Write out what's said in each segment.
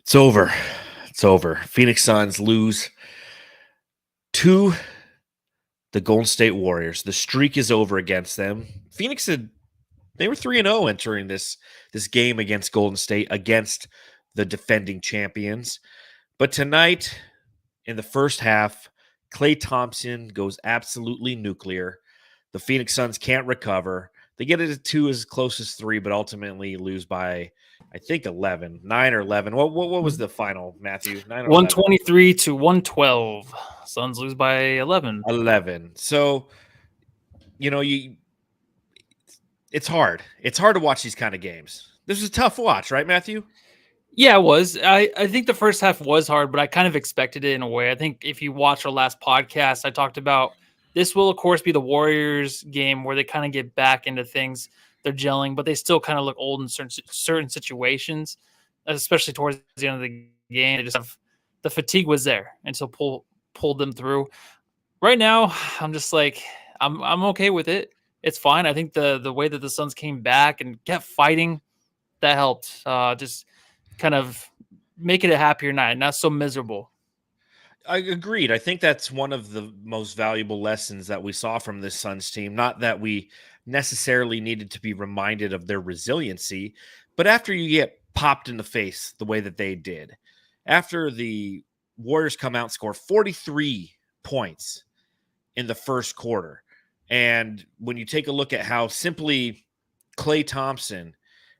It's over. It's over. Phoenix Suns lose to the Golden State Warriors. The streak is over against them. Phoenix they were 3-0 entering this game against Golden State, against the defending champions. But tonight, in the first half, Klay Thompson goes absolutely nuclear. The Phoenix Suns can't recover. They get it to 2 as close as 3, but ultimately lose by, I think, 11, 9 or 11. What was the final, Matthew? 9 or 123 to 112. Suns lose by 11. 11. So, it's hard. It's hard to watch these kind of games. This was a tough watch, right, Matthew? Yeah, it was. I think the first half was hard, but I kind of expected it in a way. I think if you watch our last podcast, I talked about this will, of course, be the Warriors game where they kind of get back into things. They're gelling, but they still kind of look old in certain situations, especially towards the end of the game. They just have, the fatigue was there, and so pulled them through. Right now, I'm just like, I'm okay with it. It's fine. I think the way that the Suns came back and kept fighting, that helped. Just kind of make it a happier night, not so miserable. I agreed. I think that's one of the most valuable lessons that we saw from this Suns team. Not that we necessarily needed to be reminded of their resiliency, but after you get popped in the face the way that they did, after the Warriors come out and score 43 points in the first quarter, and when you take a look at how simply Klay Thompson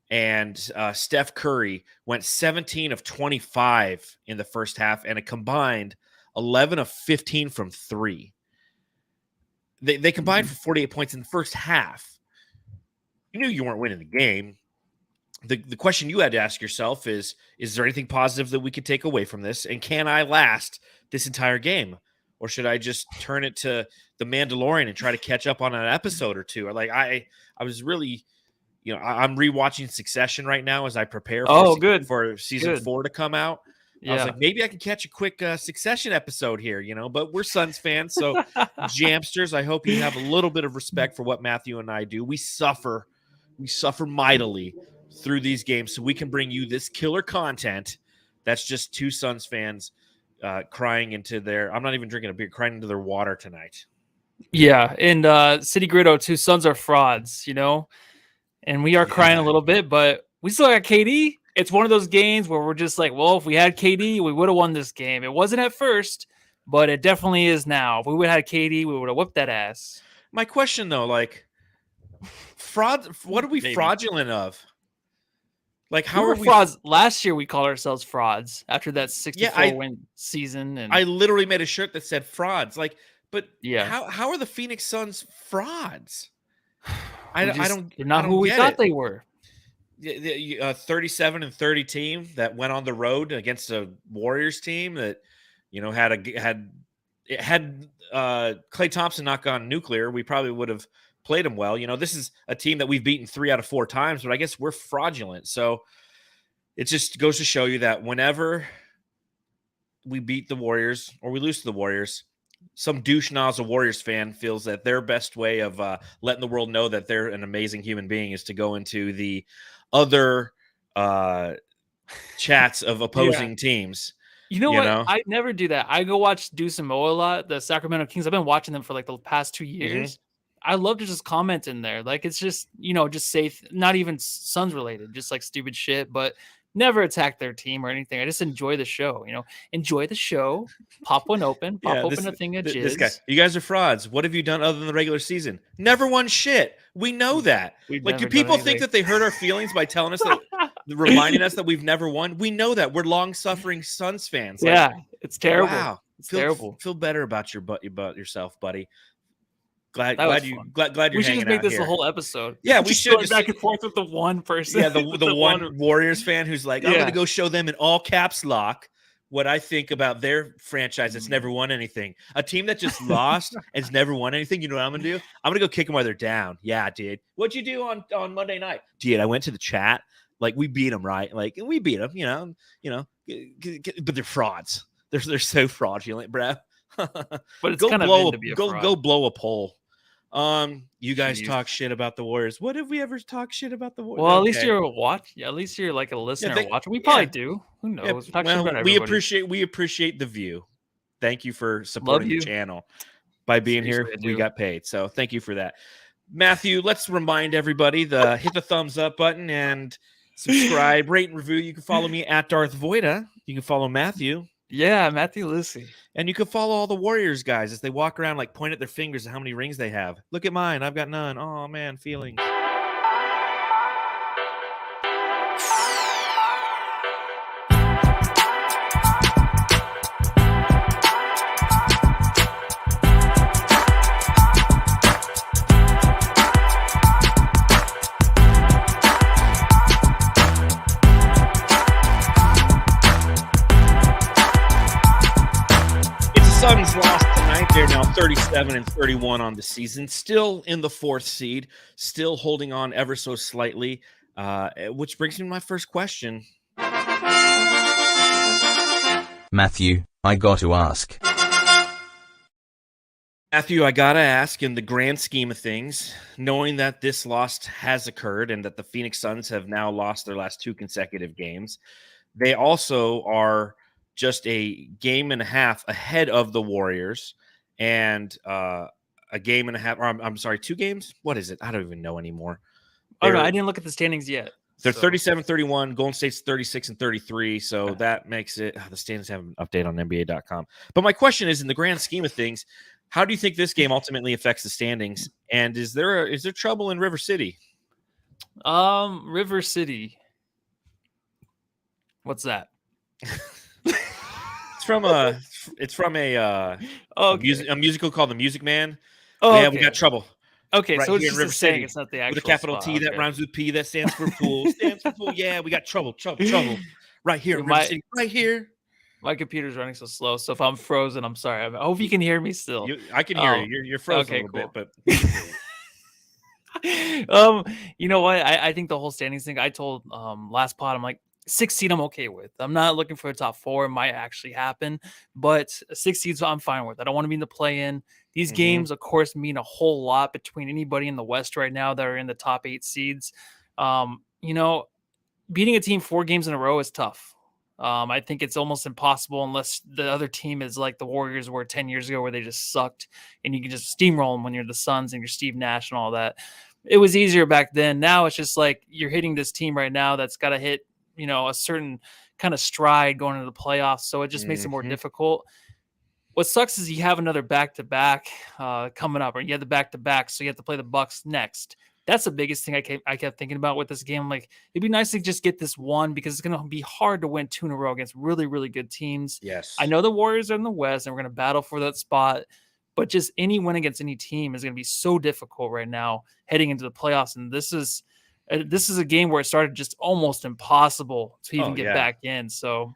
and Steph Curry went 17 of 25 in the first half and a combined 11 of 15 from 3. They combined for 48 points in the first half. You knew you weren't winning the game. The question you had to ask yourself is there anything positive that we could take away from this? And can I last this entire game? Or should I just turn it to The Mandalorian and try to catch up on an episode or two? Or like I was really, I'm rewatching Succession right now as I prepare for season 4 to come out. Yeah. I was like, maybe I can catch a quick Succession episode here, but we're Suns fans. So JAMsters, I hope you have a little bit of respect for what Matthew and I do. We suffer mightily through these games so we can bring you this killer content that's just two Suns fans crying into their, I'm not even drinking a beer, crying into their water tonight. Yeah. And City Gritto, two Suns are frauds, and we are crying a little bit, but we still got KD. It's one of those games where we're just like, well, if we had KD, we would have won this game. It wasn't at first, but it definitely is now. If we would have had KD, we would have whipped that ass. My question, though, like, fraud, what are we fraudulent of? Like, how are we frauds? Last year, we called ourselves frauds after that 64-win season. And I literally made a shirt that said frauds. Like, but how are the Phoenix Suns frauds? They're not who we thought they were. The 37-30 team that went on the road against a Warriors team that had Klay Thompson not gone nuclear, we probably would have played him well. This is a team that we've beaten 3 out of 4 times, but I guess we're fraudulent. So it just goes to show you that whenever we beat the Warriors or we lose to the Warriors, some douche nozzle Warriors fan feels that their best way of letting the world know that they're an amazing human being is to go into the other chats of opposing teams. You know what? I never do that. I go watch Deuce and Mo a lot, the Sacramento Kings. I've been watching them for like the past 2 years. Mm-hmm. I love to just comment in there. Like, it's just, just safe, not even Suns related, just like stupid shit, but never attack their team or anything. I just enjoy the show, enjoy the show, pop one open, open a thing of jizz. This guy, you guys are frauds. What have you done other than the regular season? Never won shit. We know that. Like, do people think that they hurt our feelings by telling us that, reminding us that we've never won? We know that. We're long-suffering Suns fans. Like, yeah, it's terrible. Wow. It's terrible. Feel better about yourself, buddy. Glad you're we hanging out. We should just make this a whole episode. Yeah, we should just back and forth with the one person. Yeah, the one Warriors fan who's like, I'm going to go show them in all caps lock what I think about their franchise that's never won anything. A team that just lost and has never won anything. You know what I'm going to do? I'm going to go kick them while they're down. Yeah, dude. What'd you do on Monday night? Dude, I went to the chat. Like, we beat them, right? Like, we beat them, but they're frauds. They're so fraudulent, bro. But it's kind of meant to be a fraud. Go blow a poll You guys Jeez. talk shit about the Warriors. What if we ever talk shit about the Warriors? Well, at least you're at least you're like a listener watching. We probably do. Who knows? Yeah, We talk shit well, about we everybody. appreciate the view. Thank you for Love supporting the you. channel. By being Seriously, here, I we do. got paid. So thank you for that. Matthew, let's remind everybody hit the thumbs up button and subscribe, rate, and review. You can follow me at Darth Voida. You can follow Matthew. Yeah, Matthew Lucy. And you can follow all the Warriors guys as they walk around, like point at their fingers at how many rings they have. Look at mine. I've got none. Oh, man, feelings. Suns lost tonight. They're now 37-31 on the season, still in the 4th seed, still holding on ever so slightly, which brings me to my first question. Matthew, I got to ask. Matthew, I got to ask, in the grand scheme of things, knowing that this loss has occurred and that the Phoenix Suns have now lost their last 2 consecutive games, they also are just a game and a half ahead of the Warriors and a game and a half, or I'm sorry, 2 games? What is it? I don't even know anymore. Oh, no, I didn't look at the standings yet. They're 37-31. Golden State's 36-33. So that makes it, the standings have an update on NBA.com. But my question is, in the grand scheme of things, how do you think this game ultimately affects the standings? And is there trouble in River City? River City. What's that? It's from a musical called The Music Man. Oh, yeah, okay. We got trouble. Okay, right so it's here just in River City. It's not the actual with a capital spot. T that rhymes with P that stands for pool. Stands for pool. Yeah, we got trouble. Right here in River City. Right here. My computer's running so slow, so if I'm frozen, I'm sorry. I hope you can hear me still. I can hear you. You're frozen a little bit, but you know what? I think the whole standings thing. I told last pod, I'm like, 6 seed I'm okay with. I'm not looking for a top 4. It might actually happen, but 6 seeds I'm fine with. I don't want to be in the play-in. These games, of course, mean a whole lot between anybody in the West right now that are in the top 8 seeds. Beating a team 4 games in a row is tough. I think it's almost impossible unless the other team is like the Warriors were 10 years ago, where they just sucked and you can just steamroll them when you're the Suns and you're Steve Nash and all that. It was easier back then. Now it's just like you're hitting this team right now that's got to hit, a certain kind of stride going into the playoffs. So it just makes it more difficult. What sucks is you have another back-to-back coming up, or you have the back-to-back, so you have to play the Bucks next. That's the biggest thing I kept thinking about with this game. I'm like, it'd be nice to just get this one, because it's going to be hard to win 2 in a row against really, really good teams. Yes. I know the Warriors are in the West, and we're going to battle for that spot, but just any win against any team is going to be so difficult right now heading into the playoffs. And this is a game where it started just almost impossible to even get back in. So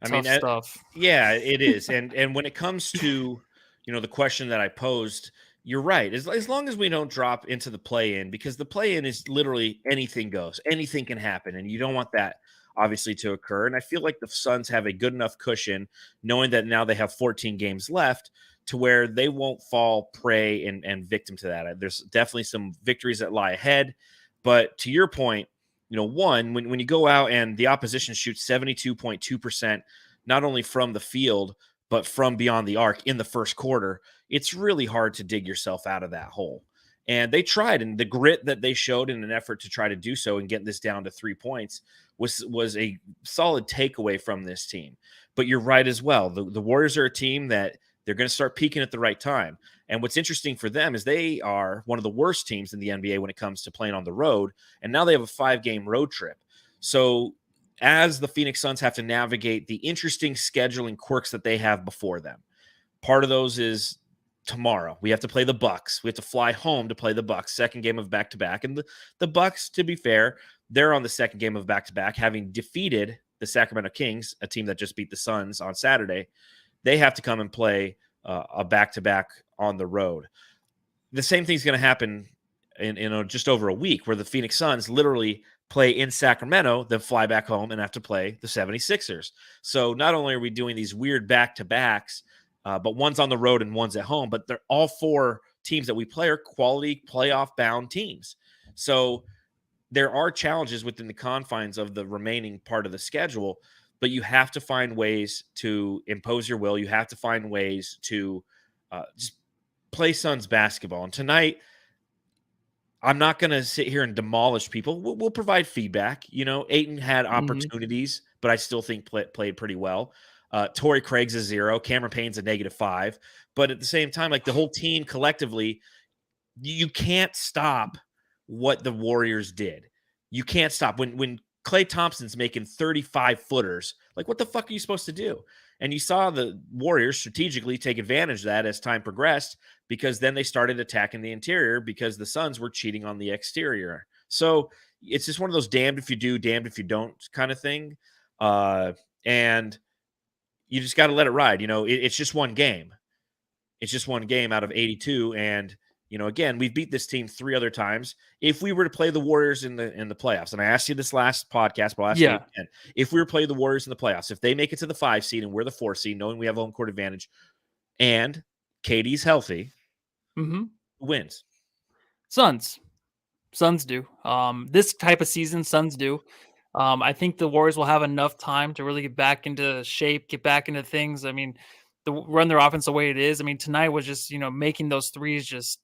stuff. Yeah, it is. And when it comes to, the question that I posed, you're right. As long as we don't drop into the play-in, because the play-in is literally anything goes. Anything can happen, and you don't want that, obviously, to occur. And I feel like the Suns have a good enough cushion, knowing that now they have 14 games left, to where they won't fall prey and victim to that. There's definitely some victories that lie ahead. But to your point, when you go out and the opposition shoots 72.2%, not only from the field, but from beyond the arc in the first quarter, it's really hard to dig yourself out of that hole. And they tried, and the grit that they showed in an effort to try to do so and get this down to 3 points was a solid takeaway from this team. But you're right as well. The Warriors are a team that they're going to start peaking at the right time. And what's interesting for them is they are one of the worst teams in the NBA when it comes to playing on the road. And now they have a 5-game road trip. So as the Phoenix Suns have to navigate the interesting scheduling quirks that they have before them, part of those is tomorrow. We have to play the Bucks. We have to fly home to play the Bucks, second game of back-to-back. And the Bucks, to be fair, they're on the second game of back-to-back, having defeated the Sacramento Kings, a team that just beat the Suns on Saturday. They have to come and play a back-to-back on the road. The same thing's going to happen in just over a week, where the Phoenix Suns literally play in Sacramento, then fly back home and have to play the 76ers. So not only are we doing these weird back-to-backs, but one's on the road and one's at home, but they're all 4 teams that we play are quality playoff bound teams. So there are challenges within the confines of the remaining part of the schedule, but you have to find ways to impose your will. You have to find ways to just play Suns basketball. And tonight, I'm not going to sit here and demolish people. We'll provide feedback. Ayton had opportunities, but I still think played pretty well. Tory Craig's a 0. Cameron Payne's a -5. But at the same time, like the whole team collectively, you can't stop what the Warriors did. You can't stop. When Klay Thompson's making 35-footers, like what the fuck are you supposed to do? And you saw the Warriors strategically take advantage of that as time progressed, because then they started attacking the interior because the Suns were cheating on the exterior. So it's just one of those damned if you do, damned if you don't kind of thing. And you just got to let it ride. It's just one game. It's just one game out of 82. And, again, we've beat this team 3 other times. If we were to play the Warriors in the playoffs, and I asked you this last podcast, but I'll ask you again, if we were to play the Warriors in the playoffs, if they make it to the 5 seed and we're the 4 seed, knowing we have home court advantage, and KD's healthy, who wins? Suns do. This type of season, Suns do. I think the Warriors will have enough time to really get back into shape, get back into things. I mean, run their offense the way it is. I mean, tonight was just, making those threes just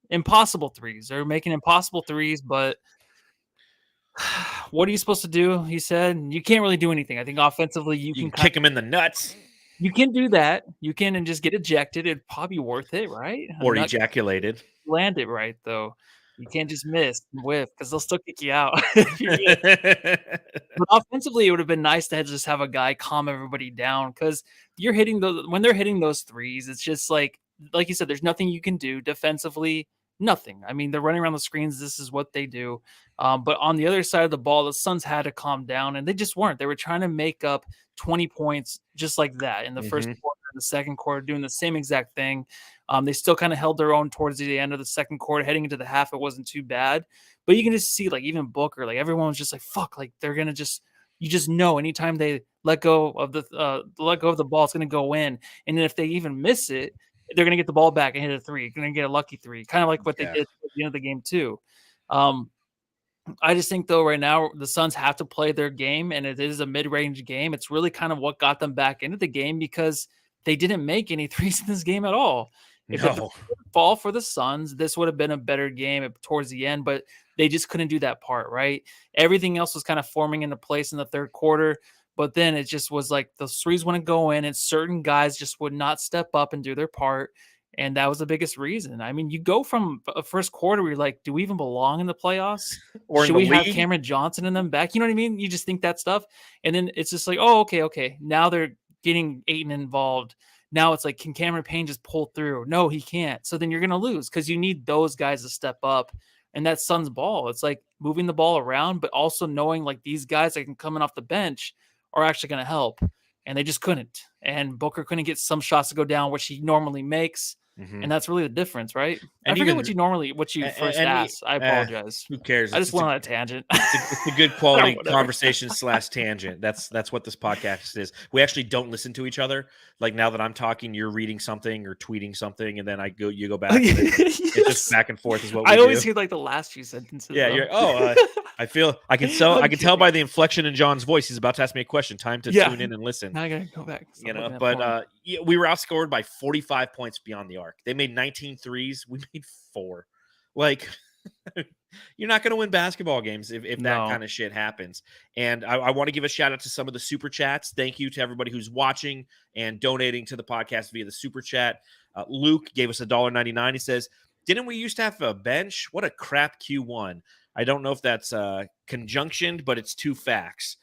impossible threes. They're making impossible threes, but what are you supposed to do? He said, you can't really do anything. I think offensively, you can kick him in the nuts. You can do that. You can and just get ejected. It'd probably be worth it, right? Or ejaculated. Land it right, though. You can't just miss and whiff because they'll still kick you out. But offensively, it would have been nice to just have a guy calm everybody down, because when they're hitting those threes, it's just like you said, there's nothing you can do defensively. Nothing. I mean, they're running around the screens. This is what they do. But on the other side of the ball, the Suns had to calm down, and they just weren't. They were trying to make up 20 points just like that in the first quarter, in the second quarter, doing the same exact thing. They still kind of held their own towards the end of the second quarter. Heading into the half, it wasn't too bad. But you can just see, like, even Booker, like, everyone was just like, fuck, like, they're going to just – you just know anytime they let go of the ball, it's going to go in. And then if they even miss it, they're going to get the ball back and hit a 3. You're going to get a lucky 3, kind of like what they did at the end of the game too. I just think, though, right now the Suns have to play their game, and it is a mid-range game. It's really kind of what got them back into the game, because they didn't make any threes in this game at all. If it didn't fall for the Suns, this would have been a better game towards the end, but they just couldn't do that part, right? Everything else was kind of forming into place in the third quarter, but then it just was like the threes wouldn't go in, and certain guys just would not step up and do their part. And that was the biggest reason. I mean, you go from a first quarter where you're like, do we even belong in the playoffs? Or should we have Cameron Johnson in them back? You know what I mean? You just think that stuff. And then it's just like, oh, okay. Now they're getting Ayton involved. Now it's like, can Cameron Payne just pull through? No, he can't. So then you're going to lose, because you need those guys to step up. And that's Suns ball. It's like moving the ball around, but also knowing like these guys that can come in off the bench are actually going to help. And they just couldn't. And Booker couldn't get some shots to go down, which he normally makes. And that's really the difference, right? And I forget what you first asked. I apologize. Who cares? I just went on a tangent. It's a good quality conversation / tangent. That's what this podcast is. We actually don't listen to each other. Like, now that I'm talking, you're reading something or tweeting something, and then you go back. Yes. It's just back and forth is what we do. I always hear like the last few sentences. Yeah, I can tell by the inflection in John's voice, he's about to ask me a question. Time to tune in and listen. Now I gotta go back. But we were outscored by 45 points beyond the arc. They made 19 threes. We made 4. Like, you're not going to win basketball games if that kind of shit happens. And I want to give a shout out to some of the super chats. Thank you to everybody who's watching and donating to the podcast via the super chat. Luke gave us $1.99. He says, didn't we used to have a bench? What a crap Q1. I don't know if that's conjunctioned, but it's 2 facts.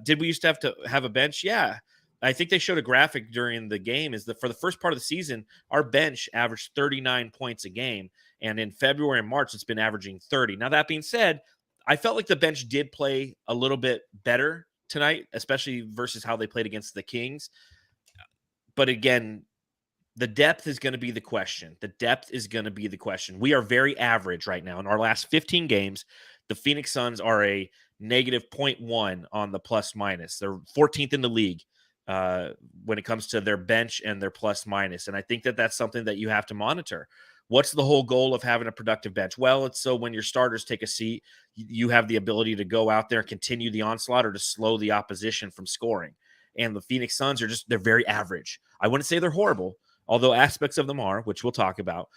Did we used to have a bench? Yeah. I think they showed a graphic during the game is that for the first part of the season, our bench averaged 39 points a game. And in February and March, it's been averaging 30. Now, that being said, I felt like the bench did play a little bit better tonight, especially versus how they played against the Kings. But again, the depth is going to be the question. We are very average right now. In our last 15 games, the Phoenix Suns are a negative 0.1 on the plus minus. They're 14th in the league when it comes to their bench and their plus minus. And I think that that's something that you have to monitor. What's the whole goal of having a productive bench? Well, it's so when your starters take a seat, you have the ability to go out there and continue the onslaught or to slow the opposition from scoring. And the Phoenix Suns they're very average. I wouldn't say they're horrible, although aspects of them are, which we'll talk about,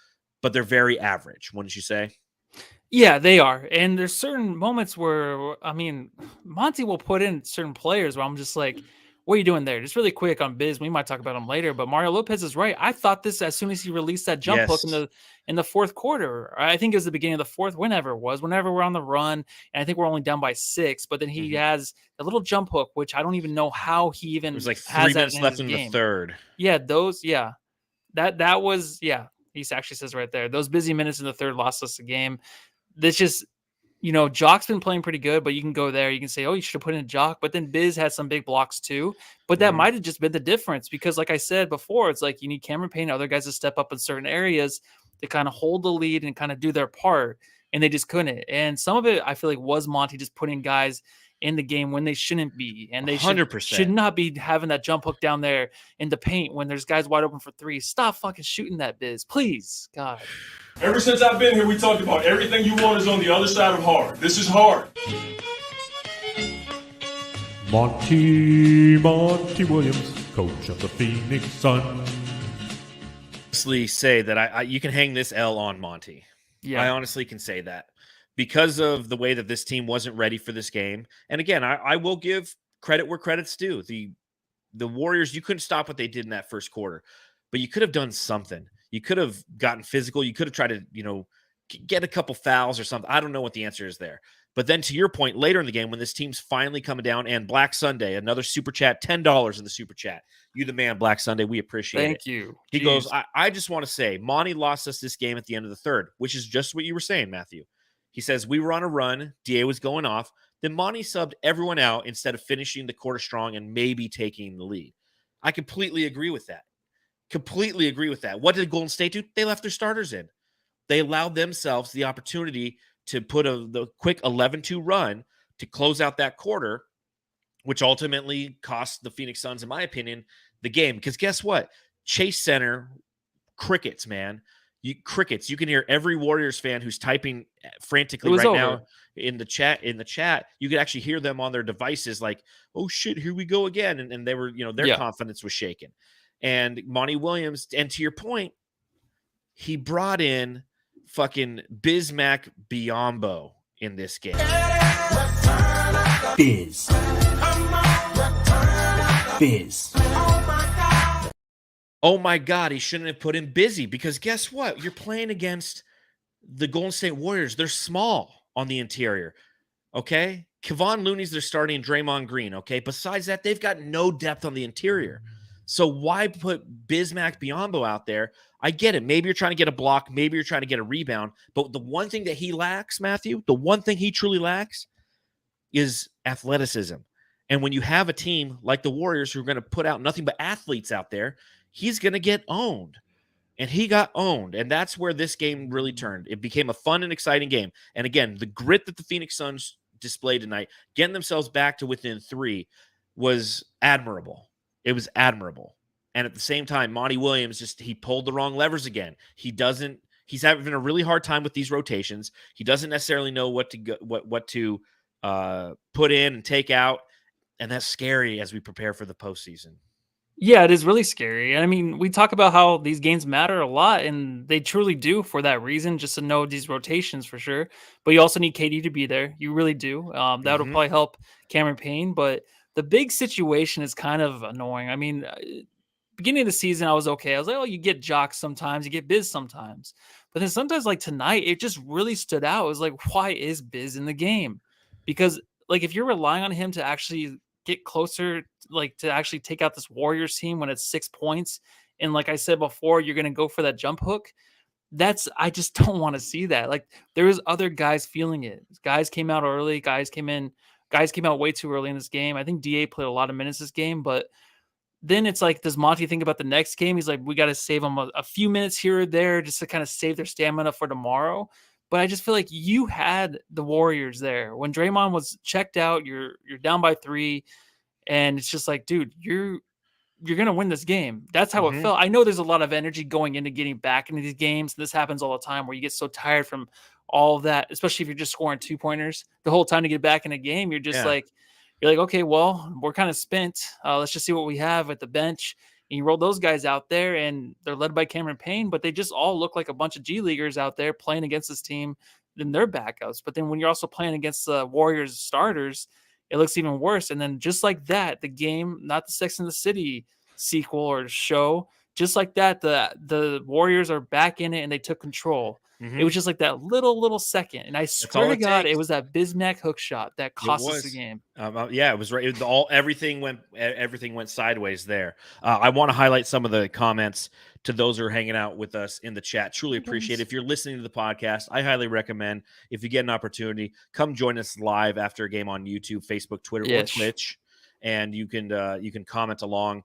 but they're very average, wouldn't you say? Yeah, they are. And there's certain moments where, I mean, Monty will put in certain players where I'm just like, what are you doing there? Just really quick on Biz. We might talk about him later, but Mario Lopez is right. I thought this as soon as he released that jump hook in the fourth quarter. I think it was the beginning of the fourth, whenever we're on the run, and I think we're only down by 6. But then he has a little jump hook, which I don't even know how he even. There's like 3 has minutes left in the third. Yeah, that was He actually says right there, those busy minutes in the third lost us the game. That's just, Jock's been playing pretty good, but you can go there. You can say, oh, you should have put in Jock. But then Biz had some big blocks too. But that might have just been the difference because, like I said before, it's like you need Cameron Payne and other guys to step up in certain areas to kind of hold the lead and kind of do their part. And they just couldn't. And some of it, I feel like, was Monty just putting guys in the game when they shouldn't be. And they 100%. should not be having that jump hook down there in the paint when there's guys wide open for 3. Stop fucking shooting that, Biz. Please. God. Ever since I've been here, we talked about everything you want is on the other side of hard. This is hard. Monty Williams, coach of the Phoenix Suns. Honestly say that you can hang this L on Monty. Yeah. I honestly can say that because of the way that this team wasn't ready for this game. And again, I will give credit where credit's due. The Warriors, you couldn't stop what they did in that first quarter, but you could have done something. You could have gotten physical. You could have tried to, get a couple fouls or something. I don't know what the answer is there. But then to your point, later in the game, when this team's finally coming down, and Black Sunday, another super chat, $10 in the super chat. You the man, Black Sunday. We appreciate it. Thank you. He goes, I just want to say, Monty lost us this game at the end of the third, which is just what you were saying, Matthew. He says, we were on a run. DA was going off. Then Monty subbed everyone out instead of finishing the quarter strong and maybe taking the lead. I completely agree with that. Completely agree with that. What did Golden State do? They left their starters in. They allowed themselves the opportunity to put the quick 11-2 run to close out that quarter, which ultimately cost the Phoenix Suns, in my opinion, the game. Because guess what? Chase Center, crickets, man. Crickets. You can hear every Warriors fan who's typing frantically right now in the chat. You could actually hear them on their devices like, oh, shit, here we go again. And they were, their confidence was shaken. And Monty Williams, and to your point, he brought in fucking Bismack Biyombo in this game. Biz. Oh my God, he shouldn't have put in Busy because guess what? You're playing against the Golden State Warriors. They're small on the interior. Okay? Kevon Looney's their starting Draymond Green. Okay? Besides that, they've got no depth on the interior. So why put Bismack Biyombo out there? I get it. Maybe you're trying to get a block. Maybe you're trying to get a rebound. But the one thing that he lacks, Matthew, the one thing he truly lacks is athleticism. And when you have a team like the Warriors who are going to put out nothing but athletes out there, he's going to get owned. And he got owned. And that's where this game really turned. It became a fun and exciting game. And again, the grit that the Phoenix Suns displayed tonight, getting themselves back to within 3, was admirable. It was admirable. And at the same time, Monty Williams he pulled the wrong levers again. He's having a really hard time with these rotations. He doesn't necessarily know what to put in and take out. And that's scary as we prepare for the postseason. Yeah, it is really scary. I mean, we talk about how these games matter a lot, and they truly do for that reason, just to know these rotations for sure. But you also need KD to be there. You really do. That would probably help Cameron Payne. But the big situation is kind of annoying. I mean, beginning of the season, I was okay. I was like, oh, you get Jocks sometimes, you get Biz sometimes. But then sometimes, like tonight, it just really stood out. It was like, why is Biz in the game? Because, like, if you're relying on him to actually get closer, like to actually take out this Warriors team when it's 6 points, and like I said before, you're going to go for that jump hook, I just don't want to see that. Like, there was other guys feeling it. Guys came out early. Guys came out way too early in this game. I think DA played a lot of minutes this game, but then it's like, does Monty think about the next game? He's like, we got to save them a few minutes here or there just to kind of save their stamina for tomorrow. But I just feel like you had the Warriors there when Draymond was checked out. You're down by 3, and it's just like, dude, you're going to win this game. That's how it felt. I know there's a lot of energy going into getting back into these games. This happens all the time where you get so tired from all of that, especially if you're just scoring 2-pointers the whole time to get back in a game. You're just you're like, okay, well, we're kind of spent. Let's just see what we have at the bench. And you roll those guys out there, and they're led by Cameron Payne, but they just all look like a bunch of G Leaguers out there playing against this team than their backups. But then when you're also playing against the Warriors starters, it looks even worse. And then just like that, the game, not the Sex and the City sequel or show, just like that, the Warriors are back in it and they took control. It was just like that little second. And I swear to God, it was that Bismack hook shot that cost us the game. Yeah, it was right. Everything went sideways there. I want to highlight some of the comments to those who are hanging out with us in the chat. Truly appreciate it. If you're listening to the podcast, I highly recommend, if you get an opportunity, come join us live after a game on YouTube, Facebook, Twitter, or Twitch. And you can comment along.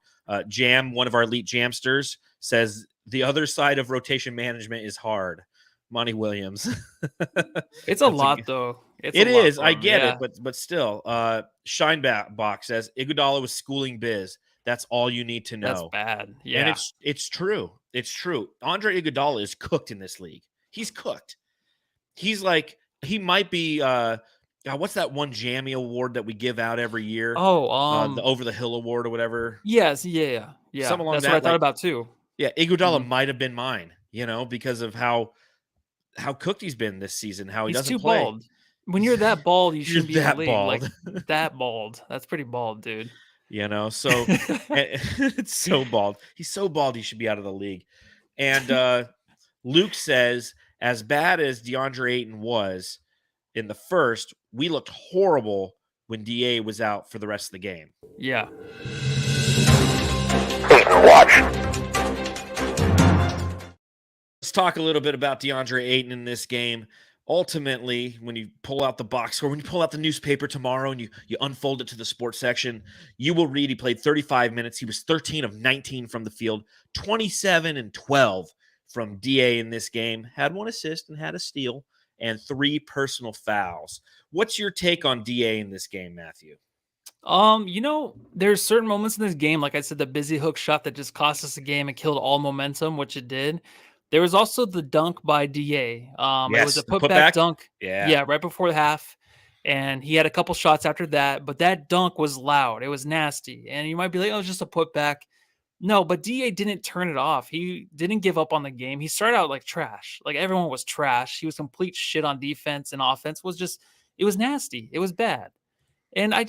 Jam, one of our elite Jamsters, says the other side of rotation management is hard. Monty Williams. It's a lot, though. It is. I get it, but still. Shineback says Iguodala was schooling Biz. That's all you need to know. That's bad. Yeah, and it's true. It's true. Andre Iguodala is cooked in this league. He's cooked. He's like, he might be. What's that one Jammy award that we give out every year? The Over the Hill award or whatever. Yes. Yeah. Something along That's that. what I thought about too. Yeah, Iguodala might have been mine. Because of how cooked he's been this season, how he's doesn't play. Bald. When you're that bald, you shouldn't be that in the league. Bald. Like that bald. That's pretty bald, dude. So it's so bald. He's so bald he should be out of the league. And Luke says, as bad as DeAndre Ayton was in the first, we looked horrible when DA was out for the rest of the game. Yeah. Watch. Let's talk a little bit about DeAndre Ayton in this game. Ultimately, when you pull out the box score, when you pull out the newspaper tomorrow and you unfold it to the sports section, you will read he played 35 minutes. He was 13 of 19 from the field, 27 and 12 from DA in this game. Had 1 assist and had a steal and 3 personal fouls. What's your take on DA in this game, Matthew? There's certain moments in this game, like I said, the busy hook shot that just cost us the game and killed all momentum, which it did. There was also the dunk by DA. It was a putback dunk. Yeah, right before the half. And he had a couple shots after that, but that dunk was loud. It was nasty. And you might be like, oh, it's just a putback. No, but DA didn't turn it off. He didn't give up on the game. He started out like trash. Like everyone was trash. He was complete shit on defense, and offense it was nasty. It was bad. And I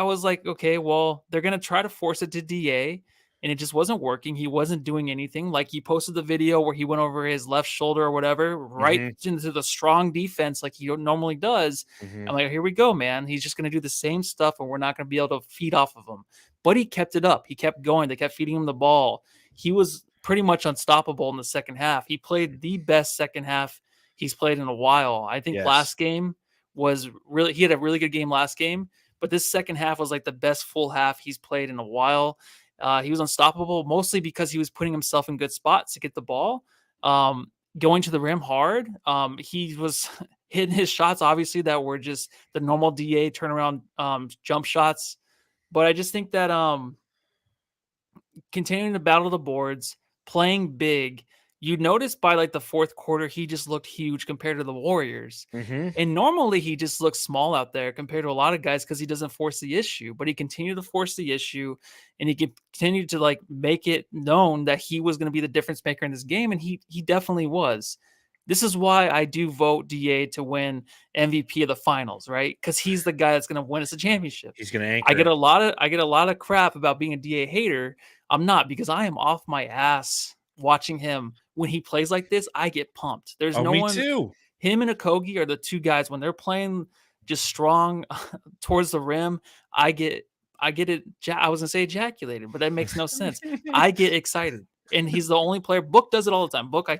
was like, okay, well, they're going to try to force it to DA. And it just wasn't working. He wasn't doing anything. Like he posted the video where he went over his left shoulder or whatever, right into the strong defense like he normally does. I'm like, here we go, man. He's just going to do the same stuff and we're not going to be able to feed off of him. But he kept it up. He kept going. They kept feeding him the ball. He was pretty much unstoppable in the second half. He played the best second half he's played in a while. I think last game he had a really good game last game, but this second half was like the best full half he's played in a while. He was unstoppable mostly because he was putting himself in good spots to get the ball, going to the rim hard. He was hitting his shots, obviously, that were just the normal DA turnaround jump shots. But I just think that continuing to battle the boards, playing big, you notice by like the fourth quarter, he just looked huge compared to the Warriors. And normally he just looks small out there compared to a lot of guys because he doesn't force the issue, but he continued to force the issue and he continued to like make it known that he was going to be the difference maker in this game. And he definitely was. This is why I do vote DA to win MVP of the finals, right? Because he's the guy that's going to win us a championship. He's going to anchor. I get a lot of crap about being a DA hater. I'm not, because I am off my ass watching him. When he plays like this, I get pumped. There's no one. Too. Him and Okogie are the two guys when they're playing just strong towards the rim. I get it. I was gonna say ejaculated, but that makes no sense. I get excited, and he's the only player. Book does it all the time. Book I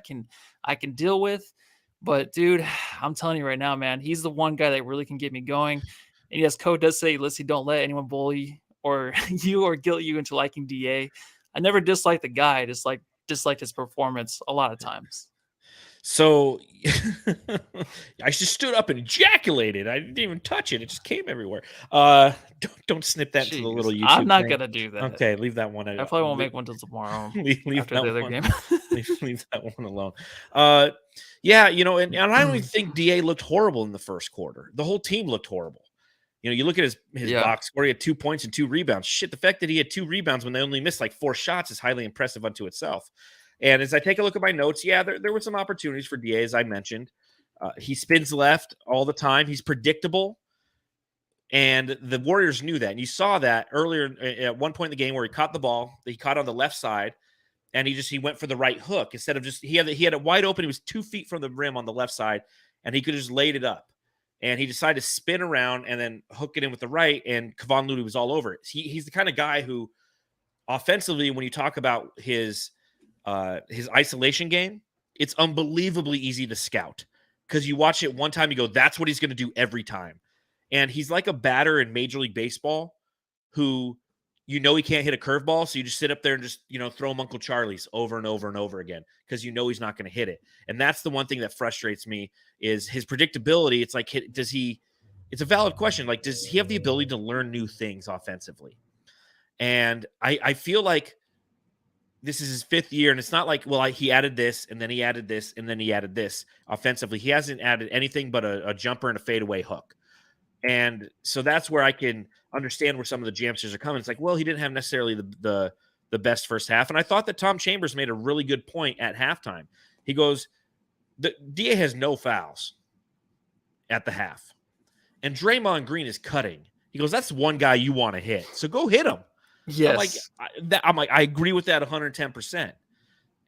can deal with, but dude, I'm telling you right now, man, he's the one guy that really can get me going. And yes, Code does say, listen, don't let anyone bully or guilt you into liking DA. I never disliked the guy. I just disliked his performance a lot of times. So I just stood up and ejaculated. I didn't even touch it. It just came everywhere. Don't snip that to the little Jeez, YouTube I'm not thing. gonna do that. Okay, leave that one. I probably won't make one till tomorrow leave after that the other one. game. leave that one alone. Yeah, and I don't even think DA looked horrible in the first quarter. The whole team looked horrible. You look at his box score, he had 2 points and 2 rebounds. Shit, the fact that he had 2 rebounds when they only missed like 4 shots is highly impressive unto itself. And as I take a look at my notes, yeah, there were some opportunities for DA, as I mentioned. He spins left all the time. He's predictable. And the Warriors knew that. And you saw that earlier at one point in the game where he caught the ball. He caught on the left side. And he went for the right hook instead of just he had it wide open. He was 2 feet from the rim on the left side, and he could have just laid it up. And he decided to spin around and then hook it in with the right, and Kevon Looney was all over it. He's the kind of guy who, offensively, when you talk about his isolation game, it's unbelievably easy to scout because you watch it one time, you go, that's what he's going to do every time. And he's like a batter in Major League Baseball who he can't hit a curveball, so you just sit up there and just, throw him Uncle Charlie's over and over and over again because he's not going to hit it. And that's the one thing that frustrates me is his predictability. It's like, it's a valid question. Like, does he have the ability to learn new things offensively? And I feel like this is his 5th year, and it's not like, he added this, and then he added this, and then he added this offensively. He hasn't added anything but a jumper and a fadeaway hook. And so that's where I can understand where some of the JAMsters are coming. It's like, he didn't have necessarily the best first half. And I thought that Tom Chambers made a really good point at halftime. He goes, the DA has no fouls at the half. And Draymond Green is cutting. He goes, that's one guy you want to hit. So go hit him. Yes. I'm like, I agree with that 110%.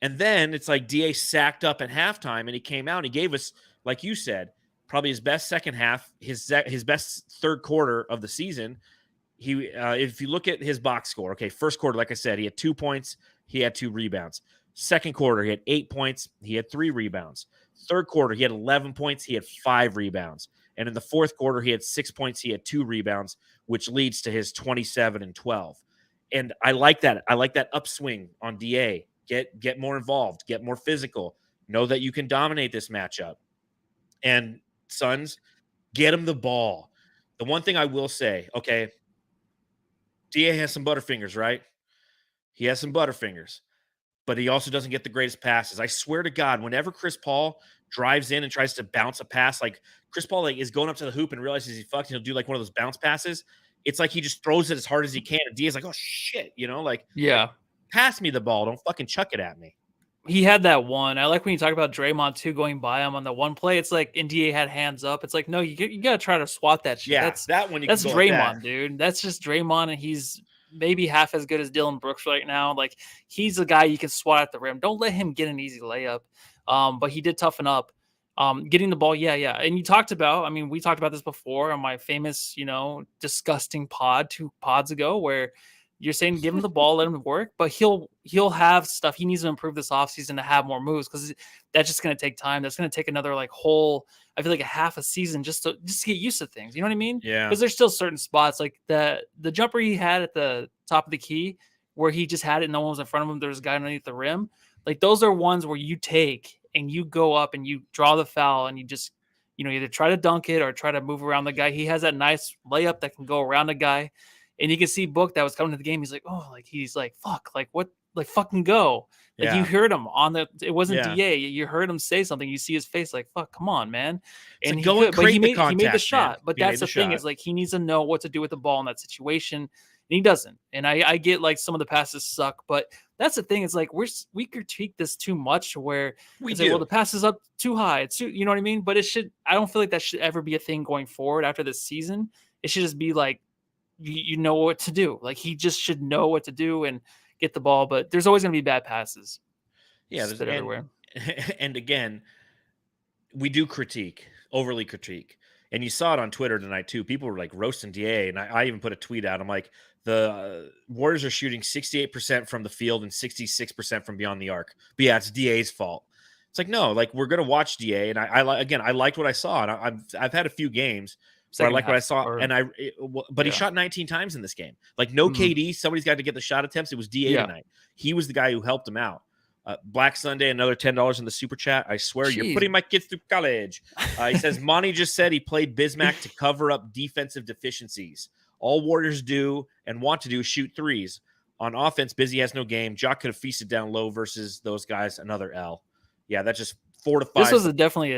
And then it's like DA sacked up at halftime, and he came out and he gave us, like you said, probably his best second half, his best third quarter of the season. If you look at his box score, okay, first quarter, like I said, he had 2 points, he had 2 rebounds. Second quarter, he had 8 points, he had 3 rebounds. Third quarter, he had 11 points, he had 5 rebounds. And in the fourth quarter, he had 6 points, he had 2 rebounds, which leads to his 27 and 12. And I like that. I like that upswing on DA. Get more involved, get more physical. Know that you can dominate this matchup. And Suns, get him the ball. The one thing I will say, okay, DA has some butterfingers, right? He has some butterfingers, but he also doesn't get the greatest passes. I swear to God, whenever Chris Paul drives in and tries to bounce a pass, like Chris Paul is going up to the hoop and realizes he's fucked, and he'll do like one of those bounce passes. It's like he just throws it as hard as he can, and DA's like, oh shit, yeah, pass me the ball, don't fucking chuck it at me. He had that one. I like when you talk about Draymond too going by him on the one play. It's like NDA had hands up. It's like, no, you got to try to swat that shit. Yeah, that one. That's Draymond, dude. That's just Draymond, and he's maybe half as good as Dylan Brooks right now. Like, he's a guy you can swat at the rim. Don't let him get an easy layup. But he did toughen up. Getting the ball, yeah. And you talked about, we talked about this before on my famous, disgusting pod 2 pods ago, where you're saying give him the ball, let him work, but he'll have stuff. He needs to improve this offseason to have more moves, because that's just going to take time. That's going to take another I feel like a half a season just to get used to things. You know what I mean? Yeah. Because there's still certain spots like the jumper he had at the top of the key where he just had it and no one was in front of him. There was a guy underneath the rim. Like, those are ones where you take and you go up and you draw the foul and you just, either try to dunk it or try to move around the guy. He has that nice layup that can go around a guy. And you can see Book that was coming to the game. He's like, fuck, like what, like fucking go. Like, you heard him it wasn't DA. You heard him say something. You see his face like, fuck, come on, man. And he made the shot. Man. But that's the thing is, like, he needs to know what to do with the ball in that situation. And he doesn't. And I get like some of the passes suck, but that's the thing. It's like we critique this too much where we say, well, the pass is up too high. It's too, you know what I mean? But I don't feel like that should ever be a thing going forward after this season. It should just be like, you know what to do. Like, he just should know what to do and get the ball, but there's always going to be bad passes. Yeah, there's everywhere. And again, we do overly critique. And you saw it on Twitter tonight too. People were like roasting DA, and I even put a tweet out. I'm like, the Warriors are shooting 68% from the field and 66% from beyond the arc. But yeah, it's DA's fault. It's like, no, like, we're going to watch DA. And I liked what I saw. And I've had a few games where I like what I saw. But he shot 19 times in this game. Like, no KD. Somebody's got to get the shot attempts. It was DA tonight. He was the guy who helped him out. Black Sunday, another $10 in the super chat. I swear you're Jeez. putting my kids through college. He says, Monty just said he played Bismack to cover up defensive deficiencies. All Warriors do and want to do is shoot threes. On offense, Busy has no game. Jock could have feasted down low versus those guys. Another L. Yeah, that just fortifies. This was definitely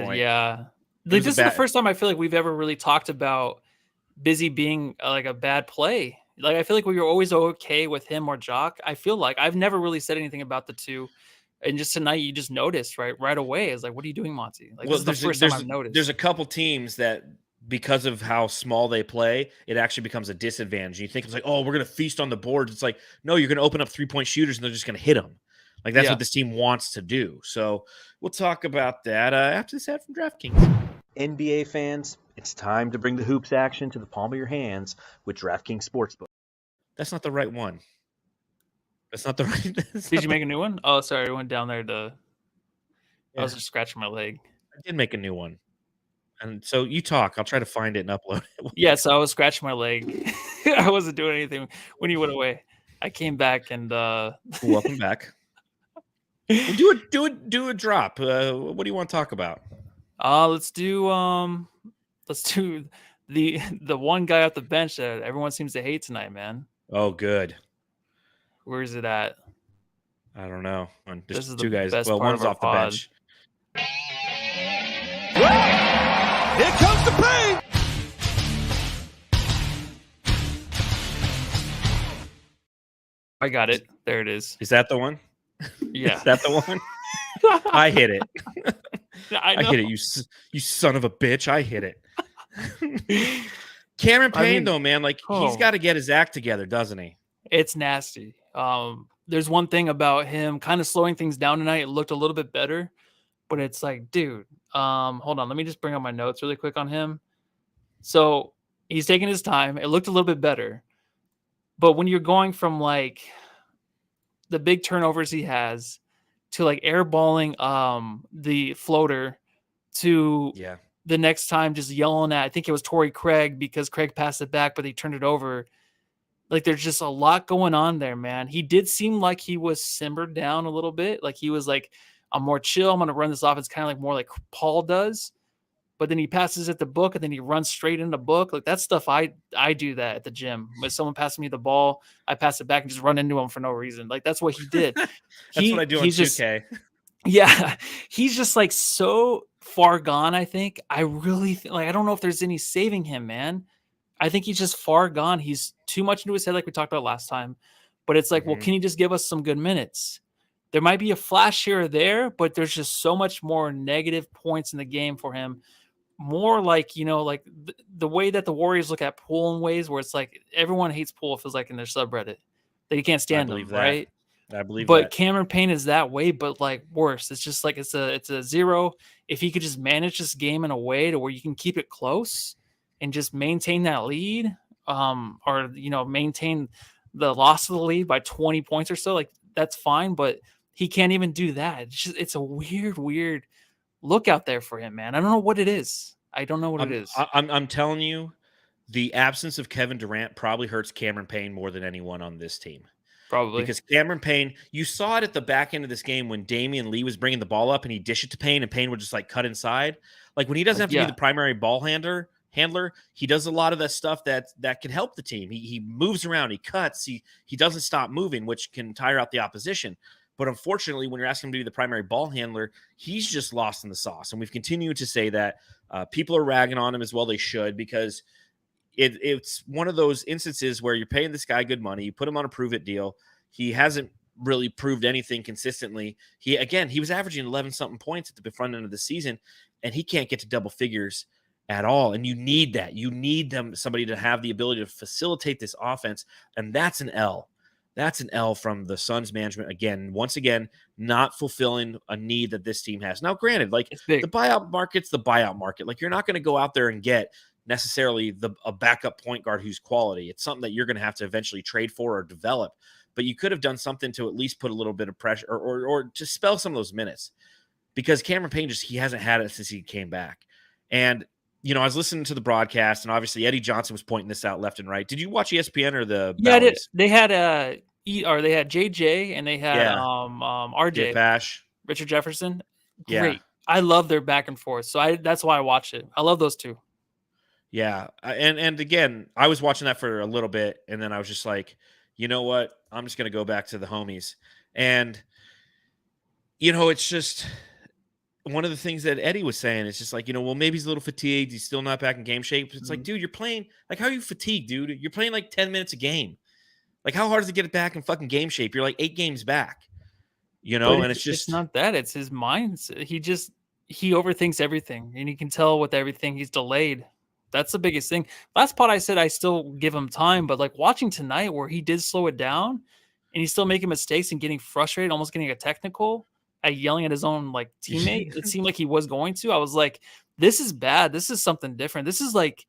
this is the first time I feel like we've ever really talked about Busy being like a bad play. Like, I feel like we were always okay with him or Jock. I feel like I've never really said anything about the two. And just tonight, you just noticed right away. It's like, what are you doing, Monty? Like, this is the first time I've noticed. There's a couple teams that, because of how small they play, it actually becomes a disadvantage. You think it's like, oh, we're going to feast on the boards. It's like, no, you're going to open up 3-point shooters and they're just going to hit them. Like, that's what this team wants to do. So we'll talk about that after this ad from DraftKings. NBA fans, it's time to bring the hoops action to the palm of your hands with DraftKings Sportsbook. That's not the right one. That's not the right. Did you make a new one? Oh, sorry. I went down there to. I was just scratching my leg. I did make a new one. And so you talk. I'll try to find it and upload it. Yeah, so I was scratching my leg. I wasn't doing anything when you went away. I came back and. Welcome back. Well, do a drop. What do you want to talk about? Let's do the one guy off the bench that everyone seems to hate tonight, man. Oh, good. Where is it at? I don't know. This is two the guys. best Well, part one's of our off the pod. bench. Here comes the Payne. I got it. There it is. Is that the one? Yeah. Is that the one? I hit it. I hit it. You son of a bitch. I hit it. Cameron Payne, though, man, like he's got to get his act together, doesn't he? It's nasty. There's one thing about him kind of slowing things down tonight. It looked a little bit better, but it's like, dude, hold on. Let me just bring up my notes really quick on him. So he's taking his time. It looked a little bit better, but when you're going from like the big turnovers he has to like airballing the floater to the next time just yelling at, I think it was Tory Craig because Craig passed it back, but he turned it over. Like, there's just a lot going on there, man. He did seem like he was simmered down a little bit. Like, he was like, I'm more chill. I'm going to run this offense kind of like more like Paul does. But then he passes at the book, and then he runs straight into book. Like, that stuff, I do that at the gym. When someone passes me the ball, I pass it back and just run into him for no reason. Like, that's what he did. That's what I do on 2K. Yeah. He's just, like, so far gone, I think. I really I don't know if there's any saving him, man. I think he's just far gone. He's too much into his head, like we talked about last time. But it's like, well, can he just give us some good minutes? There might be a flash here or there, but there's just so much more negative points in the game for him. More like, you know, like the way that the Warriors look at Poole in ways where it's like everyone hates Poole, it feels like in their subreddit. That you can't stand him, right? I believe but that. Cameron Payne is that way, but like worse. It's just like it's a zero. If he could just manage this game in a way to where you can keep it close and just maintain that lead, or, you know, maintain the loss of the lead by 20 points or so, like that's fine, but he can't even do that. It's a weird look out there for him, man. I don't know what it is. I'm telling you, the absence of Kevin Durant probably hurts Cameron Payne more than anyone on this team. Probably. Because Cameron Payne, you saw it at the back end of this game when Damian Lee was bringing the ball up and he dished it to Payne and Payne would just like cut inside. Like when he doesn't have to be the primary ball handler, he does a lot of that stuff that can help the team. He moves around, he cuts, he doesn't stop moving, which can tire out the opposition. But unfortunately, when you're asking him to be the primary ball handler, he's just lost in the sauce. And we've continued to say that people are ragging on him as well. They should, because it's one of those instances where you're paying this guy good money. You put him on a prove-it deal. He hasn't really proved anything consistently. He was averaging 11-something points at the front end of the season, and he can't get to double figures at all. And you need that. You need somebody to have the ability to facilitate this offense, and that's an L. That's an L from the Suns management. Once again, not fulfilling a need that this team has. Now, granted, like the buyout market's the buyout market. Like you're not going to go out there and get necessarily a backup point guard who's quality. It's something that you're going to have to eventually trade for or develop. But you could have done something to at least put a little bit of pressure or just spell some of those minutes, because Cameron Payne he hasn't had it since he came back. And you know, I was listening to the broadcast, and obviously Eddie Johnson was pointing this out left and right. Did you watch ESPN or the? Yeah, I did. They had or they had JJ and they had Yeah. RJ, Pash. Richard Jefferson. Yeah. Great. I love their back and forth. So that's why I watch it. I love those two. Yeah. And again, I was watching that for a little bit, and then I was just like, you know what? I'm just going to go back to the homies. And, it's just one of the things that Eddie was saying. It's just like, well, maybe he's a little fatigued. He's still not back in game shape. It's like, dude, you're playing. Like, how are you fatigued, dude? You're playing like 10 minutes a game. Like, how hard is it to get it back in fucking game shape? You're like 8 games back, and it's not that. It's his mindset. He overthinks everything, and you can tell with everything he's delayed. That's the biggest thing. Last pod I said I still give him time, but like watching tonight where he did slow it down and he's still making mistakes and getting frustrated, almost getting a technical at yelling at his own like teammate. It seemed like he was going to. I was like, this is bad. This is something different. This is like,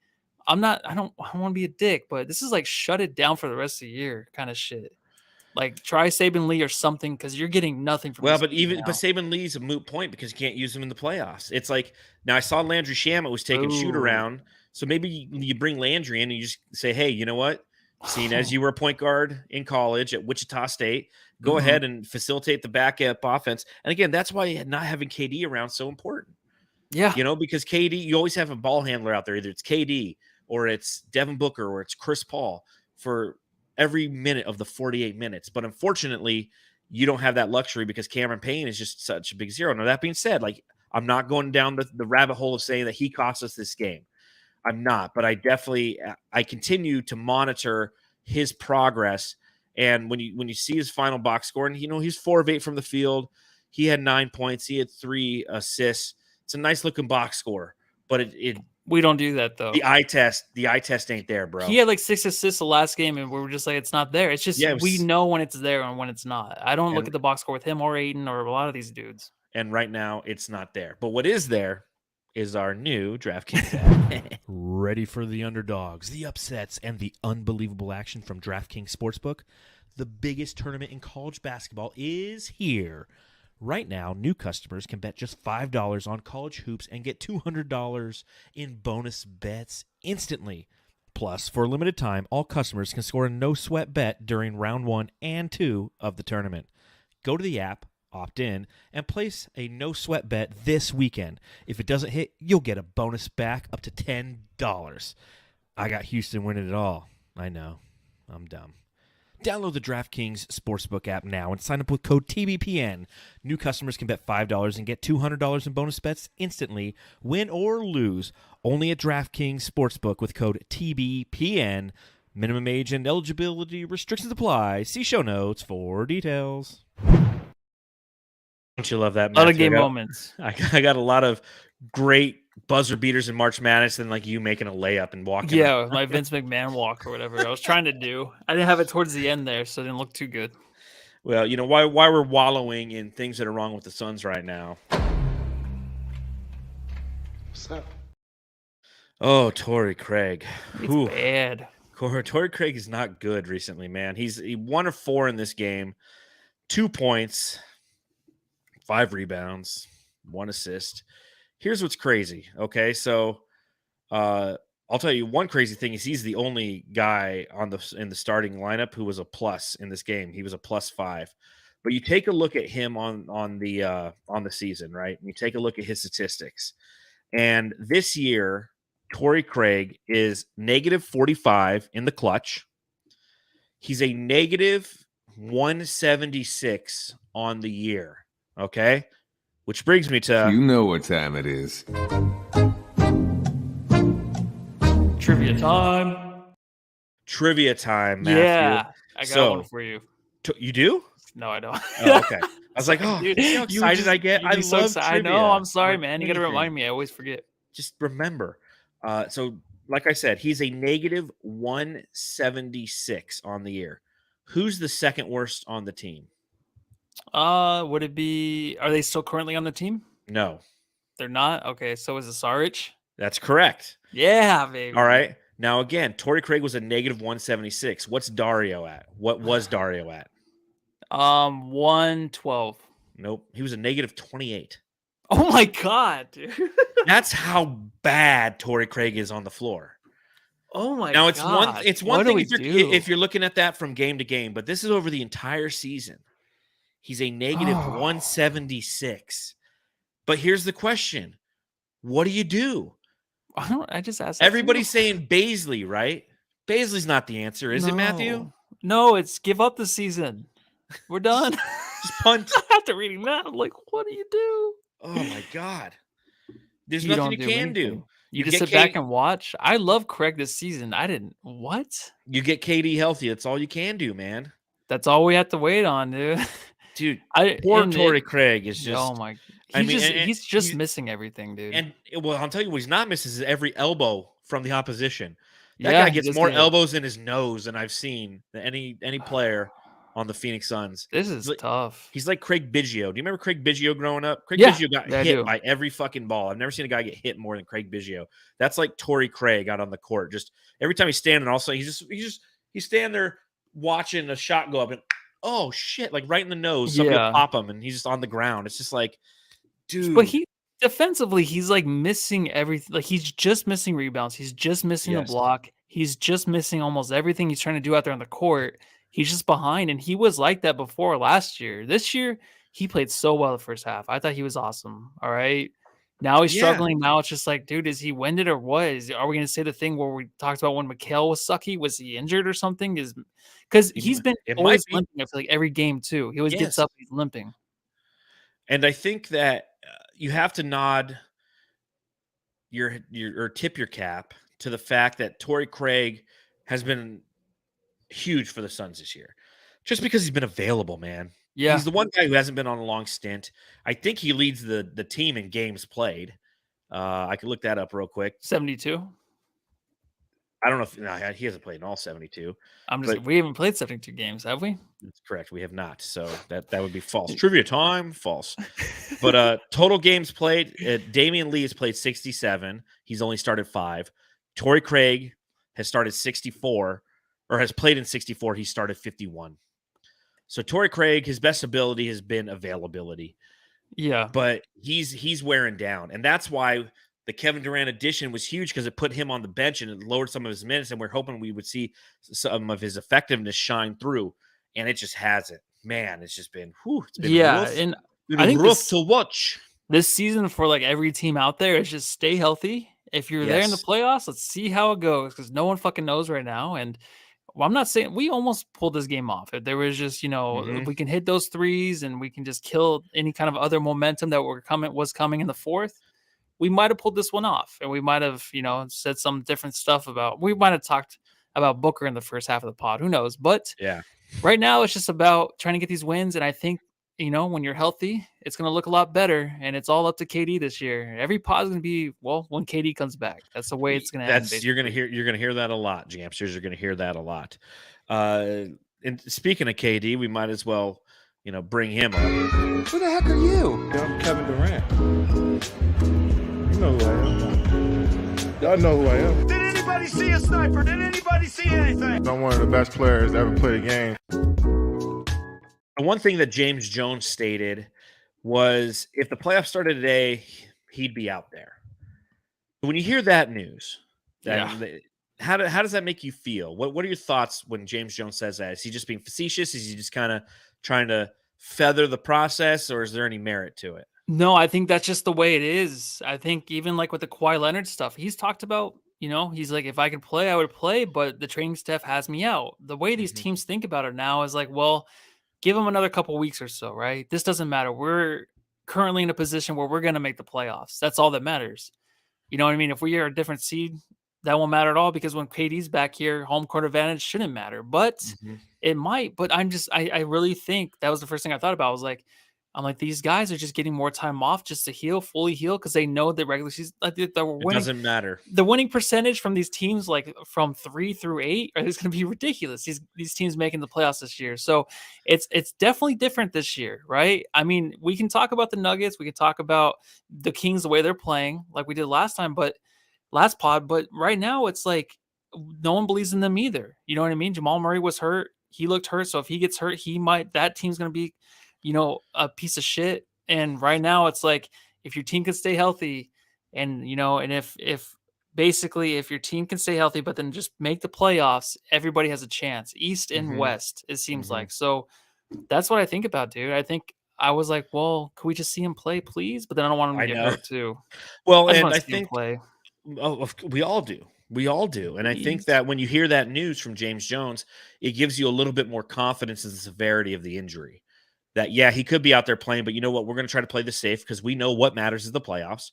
I don't want to be a dick, but this is like shut it down for the rest of the year kind of shit. Like try Saban Lee or something because you're getting nothing from. But Saban Lee's a moot point because you can't use him in the playoffs. It's like now I saw Landry Shamet was taking shoot around, so maybe you bring Landry in and you just say, hey, you know what? Seeing as you were a point guard in college at Wichita State, go ahead and facilitate the backup offense. And again, that's why not having KD around is so important. Yeah, because KD, you always have a ball handler out there. Either it's KD or it's Devin Booker or it's Chris Paul for every minute of the 48 minutes. But unfortunately, you don't have that luxury because Cameron Payne is just such a big zero. Now, that being said, like I'm not going down the rabbit hole of saying that he cost us this game. I'm not, but I continue to monitor his progress. And when you see his final box score, and he's 4 of 8 from the field, he had 9 points, he had 3 assists. It's a nice looking box score, but we don't do that though. The eye test ain't there, bro. He had like 6 assists the last game, and we were just like, it's not there. It's just we know when it's there and when it's not. I don't look at the box score with him or Ayton or a lot of these dudes. And right now, it's not there. But what is there is our new DraftKings app. Ready for the underdogs, the upsets, and the unbelievable action from DraftKings Sportsbook? The biggest tournament in college basketball is here. Right now, new customers can bet just $5 on college hoops and get $200 in bonus bets instantly. Plus, for a limited time, all customers can score a no-sweat bet during round 1 and 2 of the tournament. Go to the app, opt in, and place a no-sweat bet this weekend. If it doesn't hit, you'll get a bonus back up to $10. I got Houston winning it all. I know. I'm dumb. Download the DraftKings Sportsbook app now and sign up with code TBPN. New customers can bet $5 and get $200 in bonus bets instantly, win or lose, only at DraftKings Sportsbook with code TBPN. Minimum age and eligibility restrictions apply. See show notes for details. Don't you love that, Matthew? A lot of game moments. I got a lot of great buzzer beaters in March Madness and like you making a layup and walking. Yeah, my Vince McMahon walk or whatever I was trying to do. I didn't have it towards the end there, so it didn't look too good. Well, why we're wallowing in things that are wrong with the Suns right now. What's up? Oh, Tory Craig. It's bad. Tory Craig is not good recently, man. He 1 of 4 in this game, 2 points, 5 rebounds, 1 assist. Here's what's crazy. Okay, so I'll tell you one crazy thing is he's the only guy in the starting lineup who was a plus in this game. He was a +5. But you take a look at him on the season, right? And you take a look at his statistics. And this year, Tory Craig is -45 in the clutch. He's a -176 on the year. Okay. Which brings me to... You know what time it is. Trivia time. Trivia time, Matthew. Yeah. I got one for you. You do? No, I don't. Oh, okay. I was like, oh, dude, how excited I get. I love trivia. I know. I'm sorry, man. You got to remind me. I always forget. Just remember. So, like I said, he's a -176 on the year. Who's the second worst on the team? Would it be? Are they still currently on the team? No, they're not. Okay, so is it Saric? That's correct. Yeah, baby. All right. Now again, Tory Craig was a -176. What's Dario at? What was Dario at? 112. Nope, he was a -28. Oh my god, dude. That's how bad Tory Craig is on the floor. Oh my Now God. it's What one do thing we if you're do? if you're looking at that from game to game, but this is over the entire season. He's a negative Oh. 176. But here's the question: what do you do? I just asked that Everybody's too. saying Baisley, right? Baisley's not the answer, is it, Matthew? No, it's give up the season. We're done. Just punt. After reading that, I'm like, what do you do? Oh my God. There's You nothing don't you do can do. anything. You You just get sit back and watch. I love Craig this season. I didn't. What? you get KD healthy. That's all you can do, man. That's all we have to wait on, dude. Dude, I poor and Tory it, Craig is just. oh my. I mean, He's just he's- missing everything, dude. And well, I'll tell you what he's not missing is every elbow from the opposition. That Yeah, guy he gets does more get it. elbows in his nose than I've seen than any player on the Phoenix Suns. This is tough. He's like Craig Biggio. Do you remember Craig Biggio growing up? Craig Yeah, Biggio got yeah, I hit do. by every fucking ball. I've never seen a guy get hit more than Craig Biggio. That's like Tory Craig out on the court. Just every time he's standing, also he's standing there watching a shot go up and oh shit, like right in the nose. Somebody will Yeah. pop him and he's just on the ground. It's just like, dude. But he defensively, he's like missing everything. Like he's just missing rebounds. He's just missing the Yes. block. He's just missing almost everything he's trying to do out there on the court. He's just behind, and he was like that before last year. This year, he played so well the first half. I thought he was awesome. All right. Now he's Yeah. struggling. Now it's just like, dude, is he winded or what? Are we going to say the thing where we talked about when Mikal was sucky? Was he injured or something? Because he's been It might always be. limping. I feel like every game too. He always Yes. gets up, he's limping. And I think that you have to nod your or tip your cap to the fact that Tory Craig has been huge for the Suns this year. Just because he's been available, man. Yeah. He's the one guy who hasn't been on a long stint. I think he leads the team in games played. I could look that up real quick. 72. I don't know if he hasn't played in all 72. We haven't played 72 games, have we? That's correct. We have not. So that would be false. Trivia time, false. But total games played, Damian Lee has played 67. He's only started 5. Tory Craig has started 64 or has played in 64. He started 51. So Tory Craig, his best ability has been availability. Yeah. But he's wearing down. And that's why the Kevin Durant addition was huge because it put him on the bench and it lowered some of his minutes. And we're hoping we would see some of his effectiveness shine through. And it just hasn't. Man, it's just been, it's been rough. And Been I think rough to watch. this season for like every team out there is just stay healthy. If you're there in the Yes. playoffs, let's see how it goes because no one fucking knows right now. And I'm not saying we almost pulled this game off. If there was just, if we can hit those threes and we can just kill any kind of other momentum that was coming in the fourth, we might have pulled this one off. And we might have, said some different stuff we might have talked about Booker in the first half of the pod. Who knows? But Yeah. right now it's just about trying to get these wins. And I think, when you're healthy, it's going to look a lot better. And it's all up to KD this year. Every pod is going to be, when KD comes back. That's the way it's going to end. You're gonna hear that a lot, JAMsters. You're gonna hear that a lot. And speaking of KD, we might as well, bring him up. Who the heck are you? I'm Kevin Durant. You know who I am. Y'all know who I am. Did anybody see a sniper? Did anybody see anything? I'm one of the best players to ever play the game. One thing that James Jones stated was if the playoffs started today, he'd be out there. When you hear that news, how does that make you feel? What are your thoughts when James Jones says that? Is he just being facetious? Is he just kind of trying to feather the process, or is there any merit to it? No, I think that's just the way it is. I think even like with the Kawhi Leonard stuff, he's talked about, he's like, if I could play, I would play, but the training staff has me out. The way these teams think about it now is like, well, give them another couple weeks or so, right? This doesn't matter. We're currently in a position where we're going to make the playoffs. That's all that matters. You know what I mean? If we are a different seed, that won't matter at all because when KD's back here, home court advantage shouldn't matter, but it might. But I really think that was the first thing I thought about. I'm like, these guys are just getting more time off just to fully heal, because they know that regular season, it doesn't matter. The winning percentage from these teams, like from 3 through 8, is going to be ridiculous. These teams making the playoffs this year, so it's definitely different this year, right? I mean, we can talk about the Nuggets, we can talk about the Kings the way they're playing, like we did last pod, but right now it's like no one believes in them either. You know what I mean? Jamal Murray was hurt; he looked hurt. So if he gets hurt, that team's going to be, a piece of shit. And right now it's like, if your team can stay healthy and, and if basically, if your team can stay healthy, but then just make the playoffs, everybody has a chance. East and West, it seems like. So that's what I think about, dude. I think I was like, well, could we just see him play, please? But then I don't want him to get hurt too. Well, I just and want I to see him think play. we all do. We all do. And I think that when you hear that news from James Jones, it gives you a little bit more confidence in the severity of the injury. That, yeah, he could be out there playing, but you know what? We're going to try to play this safe because we know what matters is the playoffs.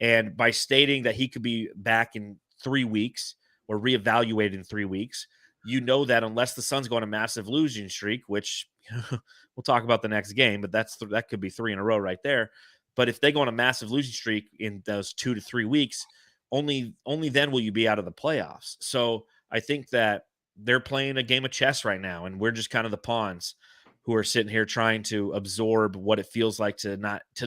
And by stating that he could be back in 3 weeks or reevaluated in 3 weeks, you know that unless the Suns go on a massive losing streak, which we'll talk about the next game, but that could be 3 in a row right there. But if they go on a massive losing streak in those 2 to 3 weeks, only then will you be out of the playoffs. So I think that they're playing a game of chess right now, and we're just kind of the pawns who are sitting here trying to absorb what it feels like to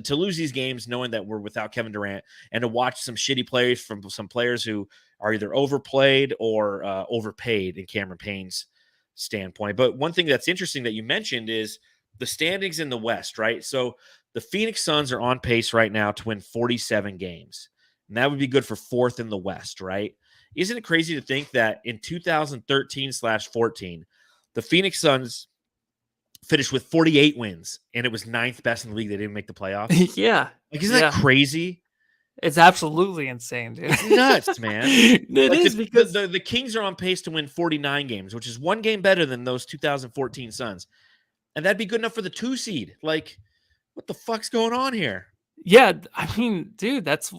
lose these games, knowing that we're without Kevin Durant, and to watch some shitty plays from some players who are either overplayed or overpaid in Cameron Payne's standpoint. But one thing that's interesting that you mentioned is the standings in the West, right? So the Phoenix Suns are on pace right now to win 47 games. And that would be good for 4th in the West, right? Isn't it crazy to think that in 2013/14, the Phoenix Suns finished with 48 wins, and it was 9th best in the league. They didn't make the playoffs. Yeah. Like, isn't that crazy? It's absolutely insane, dude. It's nuts, man. It is because the Kings are on pace to win 49 games, which is 1 game better than those 2014 Suns. And that'd be good enough for the 2 seed. Like, what the fuck's going on here? Yeah, I mean, dude, that's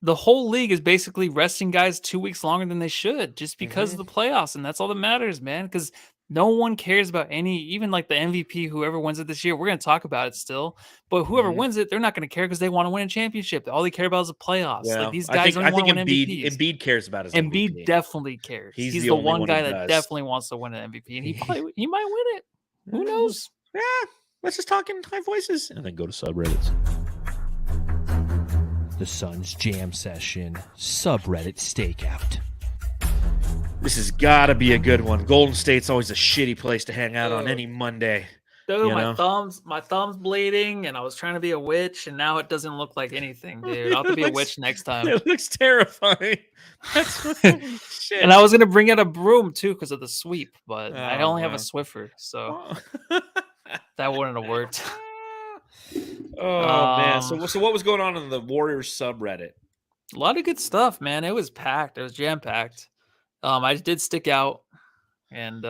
the whole league is basically resting guys 2 weeks longer than they should just because of the playoffs. And that's all that matters, man. Because no one cares about even like the MVP, whoever wins it this year. We're going to talk about it still. But whoever wins it, they're not going to care because they want to win a championship. All they care about is the playoffs. Yeah. Like these guys don't want to win MVPs. Embiid cares about his Embiid MVP. definitely cares. He's the one guy that definitely wants to win an MVP. And he might win it. Who knows? Yeah, let's just talk in high voices and then go to subreddits. The Suns Jam Session SubReddit Stakeout. This has got to be a good one. Golden State's always a shitty place to hang out on any Monday. Dude, my thumb's bleeding, and I was trying to be a witch, and now it doesn't look like anything, dude. I'll have to be a witch next time. It looks terrifying. That's shit. And I was gonna bring out a broom too because of the sweep, but I only have a Swiffer, so that wouldn't have worked. Oh man! So what was going on in the Warriors subreddit? A lot of good stuff, man. It was packed. It was jam packed. I did stick out and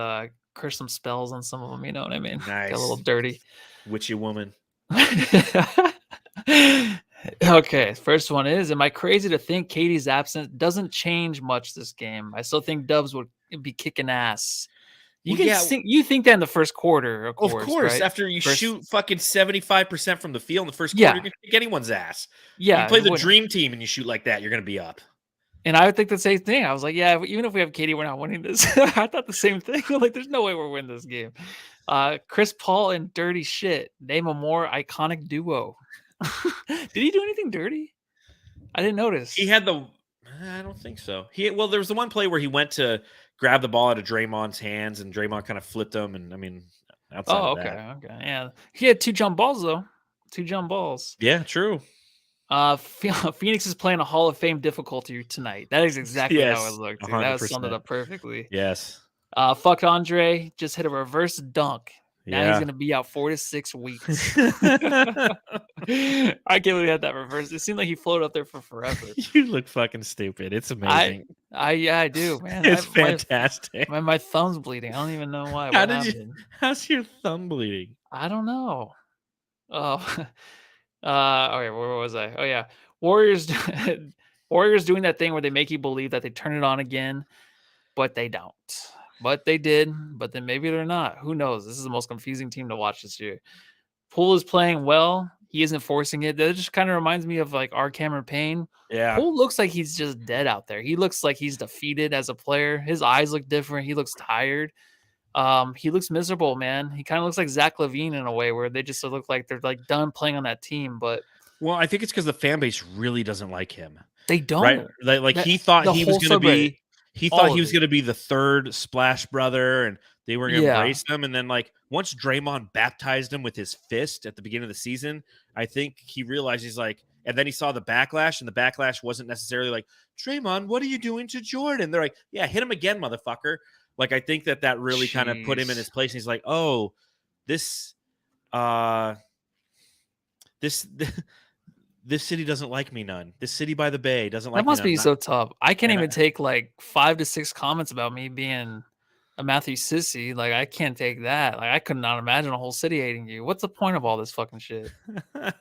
curse some spells on some of them. You know what I mean? Nice. Got a little dirty. Witchy woman. Okay, first one is: am I crazy to think Katie's absence doesn't change much this game? I still think Dubs would be kicking ass. You think that in the first quarter, of course. Right? After you shoot fucking 75% from the field in the first quarter, you're gonna kick anyone's ass. Yeah, you play the dream team and you shoot like that, you're gonna be up. And I would think the same thing. I was like, yeah, even if we have Katie, we're not winning this. I thought the same thing. Like, there's no way we're winning this game. Chris Paul and Dirty Shit. Name a more iconic duo. Did he do anything dirty? I didn't notice. He had I don't think so. There was the one play where he went to grab the ball out of Draymond's hands, and Draymond kind of flipped him. And I mean, outside of that. Okay. Yeah. He had 2 jump balls, though. 2 jump balls. Yeah, true. Phoenix is playing a Hall of Fame difficulty tonight. That is exactly how it looked. Dude. That was summed it up perfectly. Yes. Fuck Andre. Just hit a reverse dunk. Now he's going to be out 4 to 6 weeks. I can't believe he had that reverse. It seemed like he floated up there for forever. You look fucking stupid. It's amazing. I do, man. It's fantastic. My thumb's bleeding. I don't even know why. How's your thumb bleeding? I don't know. Oh, okay. Where was I? Oh yeah, Warriors doing that thing where they make you believe that they turn it on again, but they don't. But they did. But then maybe they're not. Who knows? This is the most confusing team to watch this year. Poole is playing well. He isn't forcing it. That just kind of reminds me of like our Cameron Payne. Yeah. Poole looks like he's just dead out there. He looks like he's defeated as a player. His eyes look different. He looks tired. He looks miserable, man. He kind of looks like Zach LaVine in a way where they just look like they're like done playing on that team. But I think it's because the fan base really doesn't like him. They don't. Right? Like he thought he was going to be. He thought he was going to be the third Splash brother, and they were going to embrace him. And then, like, once Draymond baptized him with his fist at the beginning of the season, I think he realized he's like, And then he saw the backlash, and the backlash wasn't necessarily like, Draymond, what are you doing to Jordan? They're like, yeah, hit him again, motherfucker. Like, I think that really kind of put him in his place. And he's like, oh, this city doesn't like me none. This city by the bay doesn't like me. That must none. be so tough. I can't even take like 5 to 6 comments about me being a Matthew sissy. Like, I can't take that. Like, I could not imagine a whole city hating you. What's the point of all this fucking shit?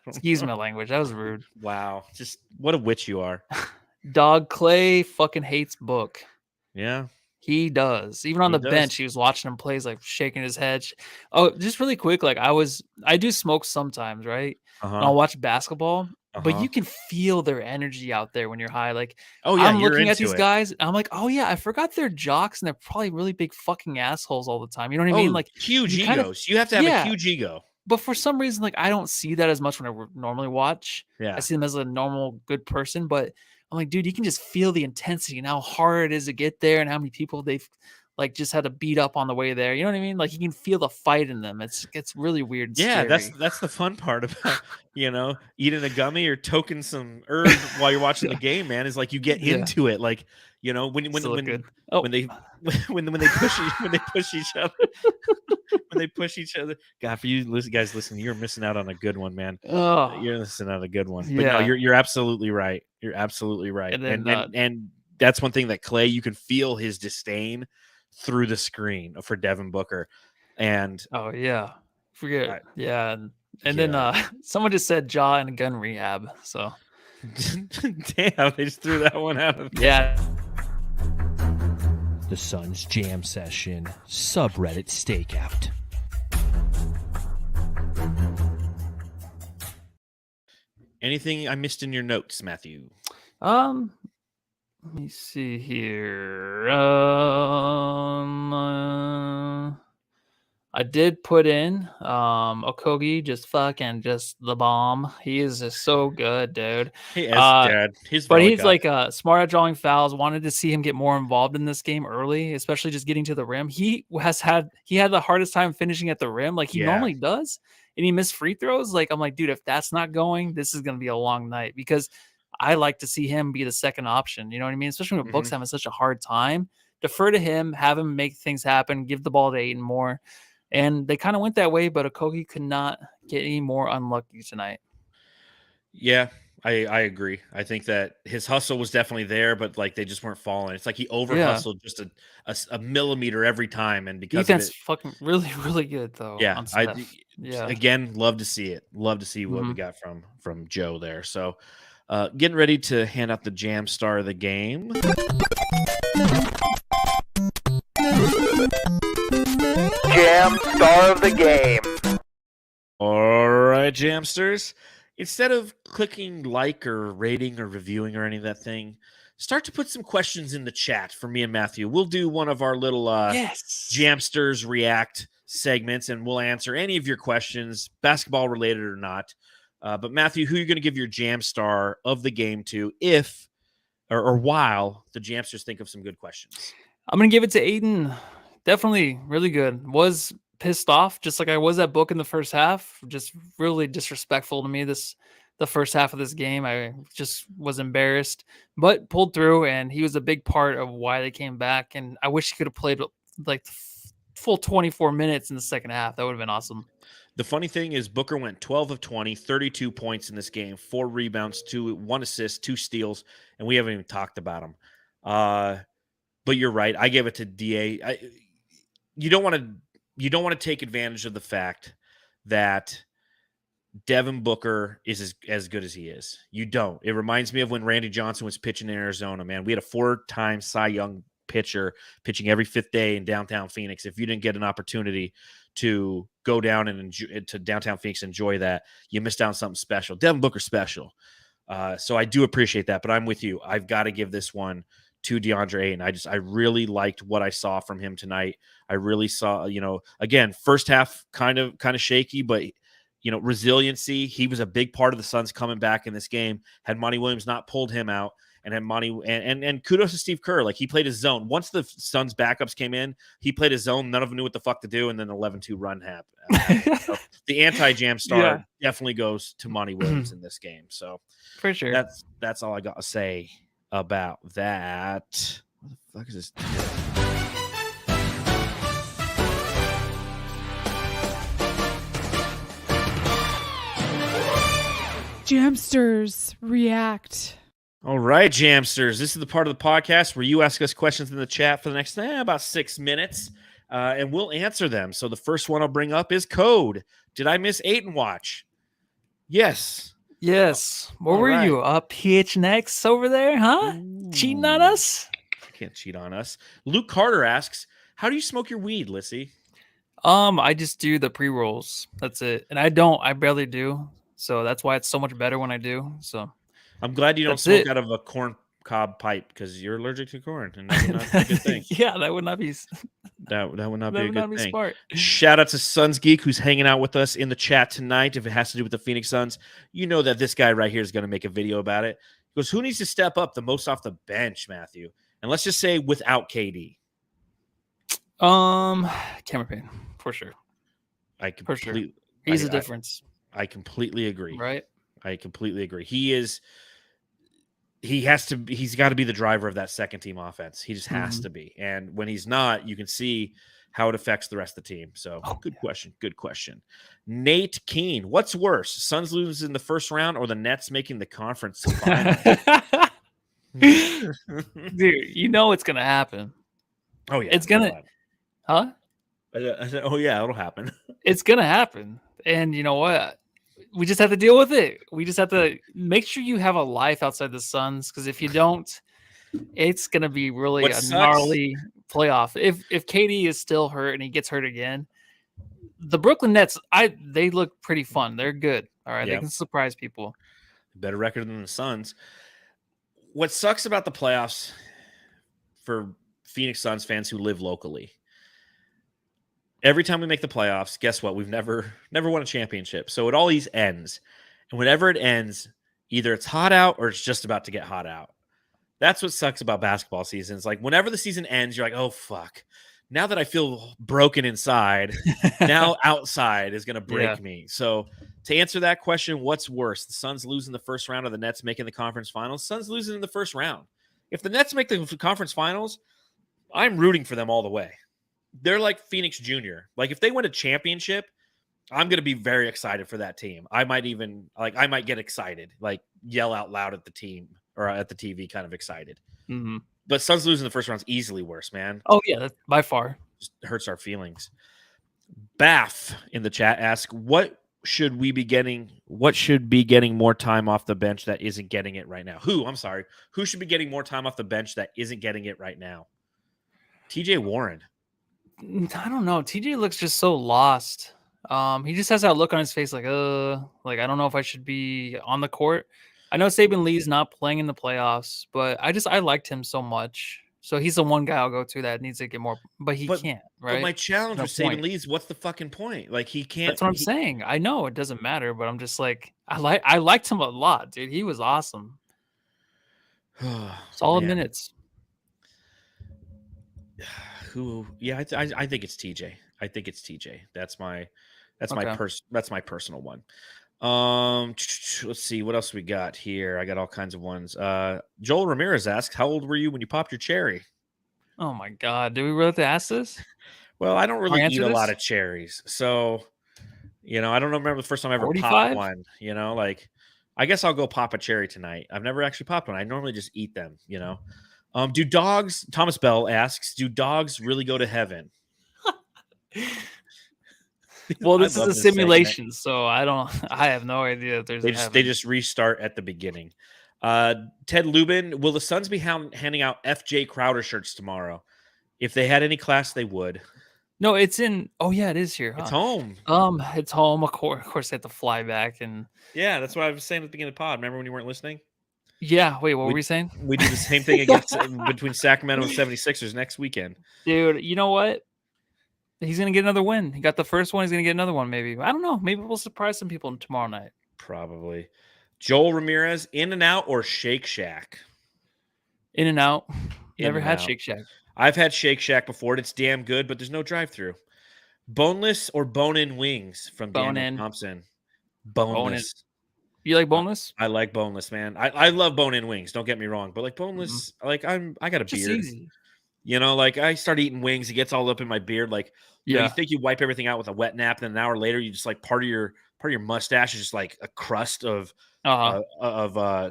Excuse my language. That was rude. Wow. Just what a witch you are. Dog Clay fucking hates Book. Yeah. He does. Even on the bench, he was watching him play, like shaking his head. Oh, just really quick. Like, I do smoke sometimes, right? And I'll watch basketball. But you can feel their energy out there when you're high. Like, oh yeah, I'm looking at these guys, and I'm like, oh yeah, I forgot they're jocks, and they're probably really big fucking assholes all the time. You know what I mean? Like, huge egos. You have to have a huge ego. But for some reason, like, I don't see that as much when I normally watch. Yeah, I see them as a normal good person, but I'm like, dude, you can just feel the intensity and how hard it is to get there, and how many people they've like just had to beat up on the way there. You know what I mean? Like, you can feel the fight in them. It's really weird. And yeah, scary. that's the fun part about eating a gummy or toking some herb while you're watching the game, man. Is like you get into it. Like, when they push each other. God, for you guys listening, you're missing out on a good one, man. Oh, you're missing out on a good one. But no, you're absolutely right. You're absolutely right. And then, and that's one thing that Clay, you can feel his disdain through the screen for Devin Booker. And forget it. Yeah. And then someone just said jaw and gun rehab. So damn, they just threw that one out of The Suns Jam Session subreddit stakeout. Anything I missed in your notes, Matthew? Let me see here. I did put in Okogie, just the bomb. He is just so good, dude. Hey, Dad. He's like smart at drawing fouls. Wanted to see him get more involved in this game early, especially just getting to the rim. He had the hardest time finishing at the rim, like he normally does, and he missed free throws. Like, I'm like, dude, if that's not going, this is gonna be a long night, because I like to see him be the second option. You know what I mean? Especially when Book's having such a hard time. Defer to him, have him make things happen, give the ball to Ayton more. And they kind of went that way, but Okogie could not get any more unlucky tonight. Yeah, I agree. I think that his hustle was definitely there, but like they just weren't falling. It's like he over hustled just a millimeter every time, and because defense fucking really, really good though. Yeah, again, love to see it. Love to see what we got from Joe there. So. Getting ready to hand out the Jam Star of the game. Jam Star of the game. All right, Jamsters. Instead of clicking like or rating or reviewing or any of that thing, start to put some questions in the chat for me and Matthew. We'll do one of our little JAMsters React segments, and we'll answer any of your questions, basketball related or not. But Matthew, who are you going to give your Jam Star of the game to if or while the Jamsters think of some good questions? I'm going to give it to Ayton. Definitely really good. Was pissed off just like I was at Book in the first half. Just really disrespectful to me the first half of this game. I just was embarrassed, but pulled through, and he was a big part of why they came back. And I wish he could have played like full 24 minutes in the second half. That would have been awesome. The funny thing is Booker went 12 of 20, 32 points in this game, 4 rebounds, 1 assist, 2 steals, and we haven't even talked about him. But you're right. I gave it to DA. You don't want to take advantage of the fact that Devin Booker is as good as he is. You don't. It reminds me of when Randy Johnson was pitching in Arizona, man. We had a 4-time Cy Young pitcher pitching every 5th day in downtown Phoenix. If you didn't get an opportunity to go down and to downtown Phoenix, enjoy that, you missed out on something special. Devin Booker special. So I do appreciate that, but I'm with you. I've got to give this one to DeAndre Ayton. I really liked what I saw from him tonight. I really saw, again, first half kind of shaky, but resiliency. He was a big part of the Suns coming back in this game. Had Monty Williams not pulled him out, and had Monty and kudos to Steve Kerr. Like, he played his zone. Once the Suns backups came in, he played his zone. None of them knew what the fuck to do, and then an 11-2 run happened. So the anti-jam star definitely goes to Monty Williams in this game. So for sure, that's all I got to say about that. What the fuck is this? JAMsters React. All right, Jamsters. This is the part of the podcast where you ask us questions in the chat for the next about 6 minutes, and we'll answer them. So the first one I'll bring up is Code. Did I miss Ayton watch? Yes. Yes. Where were you? PH Next over there, huh? Ooh. Cheating on us? I can't cheat on us. Luke Carter asks, how do you smoke your weed, Lissy? I just do the pre-rolls. That's it. And I barely do. So that's why it's so much better when I do. So I'm glad you don't smoke out of a corn cob pipe because you're allergic to corn, and that would not be a good thing. Yeah, that would not be. That would not be a good thing. Smart. Shout out to Suns Geek who's hanging out with us in the chat tonight. If it has to do with the Phoenix Suns, you know that this guy right here is going to make a video about it. He goes, "Who needs to step up the most off the bench, Matthew?" And let's just say without KD. Cameron Payne for sure. He's a difference. I completely agree. Right. I completely agree. He's got to be the driver of that second team offense. He just has to be. And when he's not, you can see how it affects the rest of the team. So good question. Good question. Nate Keene, what's worse? Suns lose in the first round or the Nets making the conference final? Dude, you know it's going to happen. Oh, yeah. It's going to. Huh? I said, oh, yeah, it'll happen. It's going to happen. And you know what? We just have to deal with it. We just have to make sure you have a life outside the Suns, because if you don't, it's going to be really gnarly playoff. If KD is still hurt and he gets hurt again, the Brooklyn Nets, they look pretty fun. They're good. All right, They can surprise people. Better record than the Suns. What sucks about the playoffs for Phoenix Suns fans who live locally, every time we make the playoffs, guess what? We've never won a championship. So it always ends. And whenever it ends, either it's hot out or it's just about to get hot out. That's what sucks about basketball seasons. Like, whenever the season ends, you're like, oh, fuck. Now that I feel broken inside, now outside is going to break me. So to answer that question, what's worse? The Suns losing the first round or the Nets making the conference finals? Suns losing in the first round. If the Nets make the conference finals, I'm rooting for them all the way. They're like Phoenix Junior. Like, if they win a championship, I'm going to be very excited for that team. I might get excited, like yell out loud at the team or at the TV, kind of excited. Mm-hmm. But Suns losing the first round is easily worse, man. Oh, yeah, that's by far. Just hurts our feelings. Baff in the chat asks, what should be getting more time off the bench that isn't getting it right now? Who should be getting more time off the bench that isn't getting it right now? TJ Warren. I don't know. TJ looks just so lost. He just has that look on his face like I don't know if I should be on the court. I know Saben Lee's not playing in the playoffs, but I liked him so much. So he's the one guy I'll go to that needs to get more, but he can't, right? But my challenge with Saben Lee's, what's the fucking point? Like, he can't. That's what I'm saying. I know it doesn't matter, but I'm just like, I liked him a lot, dude. He was awesome. Solid minutes. I think it's TJ. That's my personal one. Let's see what else we got here. I got all kinds of ones. Joel Ramirez asks, how old were you when you popped your cherry? Oh my God. Do we really have to ask this? Well, I don't really eat a lot of cherries. So, I don't remember the first time I ever 45? popped one, like, I guess I'll go pop a cherry tonight. I've never actually popped one. I normally just eat them, Do dogs, Thomas Bell asks, do dogs really go to heaven? Well, this is a simulation, so I have no idea if there's they just restart at the beginning. Ted Lubin, will the Suns be handing out FJ Crowder shirts tomorrow? If they had any class, they would. No, it's in. Oh yeah, it is here. Huh? It's home. It's home. Of course, they have to fly back and. Yeah, that's what I was saying at the beginning of the pod. Remember when you weren't listening? Yeah. Wait, what were you saying? We do the same thing against between Sacramento and 76ers next weekend. Dude, you know what? He's going to get another win. He got the first one. He's going to get another one, maybe. I don't know. Maybe we'll surprise some people tomorrow night. Probably. Joel Ramirez, In-N-Out or Shake Shack? In and out. In Never and had out. Shake Shack. I've had Shake Shack before, and it's damn good, but there's no drive-through. Boneless or bone-in wings from Daniel Bone-in. Thompson? Bone-in. Boneless. You like boneless? I like boneless, man. I love bone-in wings. Don't get me wrong, but like boneless, like I got a Just beard. easy. You know, like I start eating wings, it gets all up in my beard. Like, you know, you think you wipe everything out with a wet nap, and then an hour later, you just like part of your mustache is just like a crust of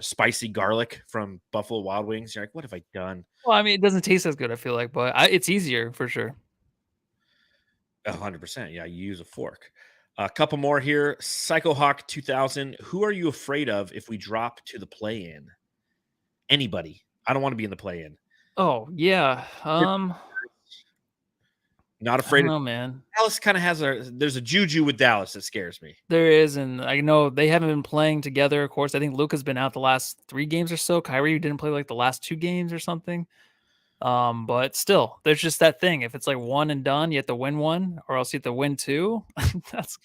spicy garlic from Buffalo Wild Wings. You're like, what have I done? Well, I mean, it doesn't taste as good, I feel like, but it's easier for sure. 100%. Yeah, you use a fork. A couple more here. Psychohawk 2000. Who are you afraid of if we drop to the play-in? Anybody. I don't want to be in the play-in. Oh, yeah. Not afraid I don't know, of man. Dallas kind of has there's a juju with Dallas that scares me. There is, and I know they haven't been playing together, of course. I think Luka's been out the last 3 games or so. Kyrie didn't play like the last 2 games or something. But still, there's just that thing. If it's like one and done, you have to win 1, or else you have to win 2. That's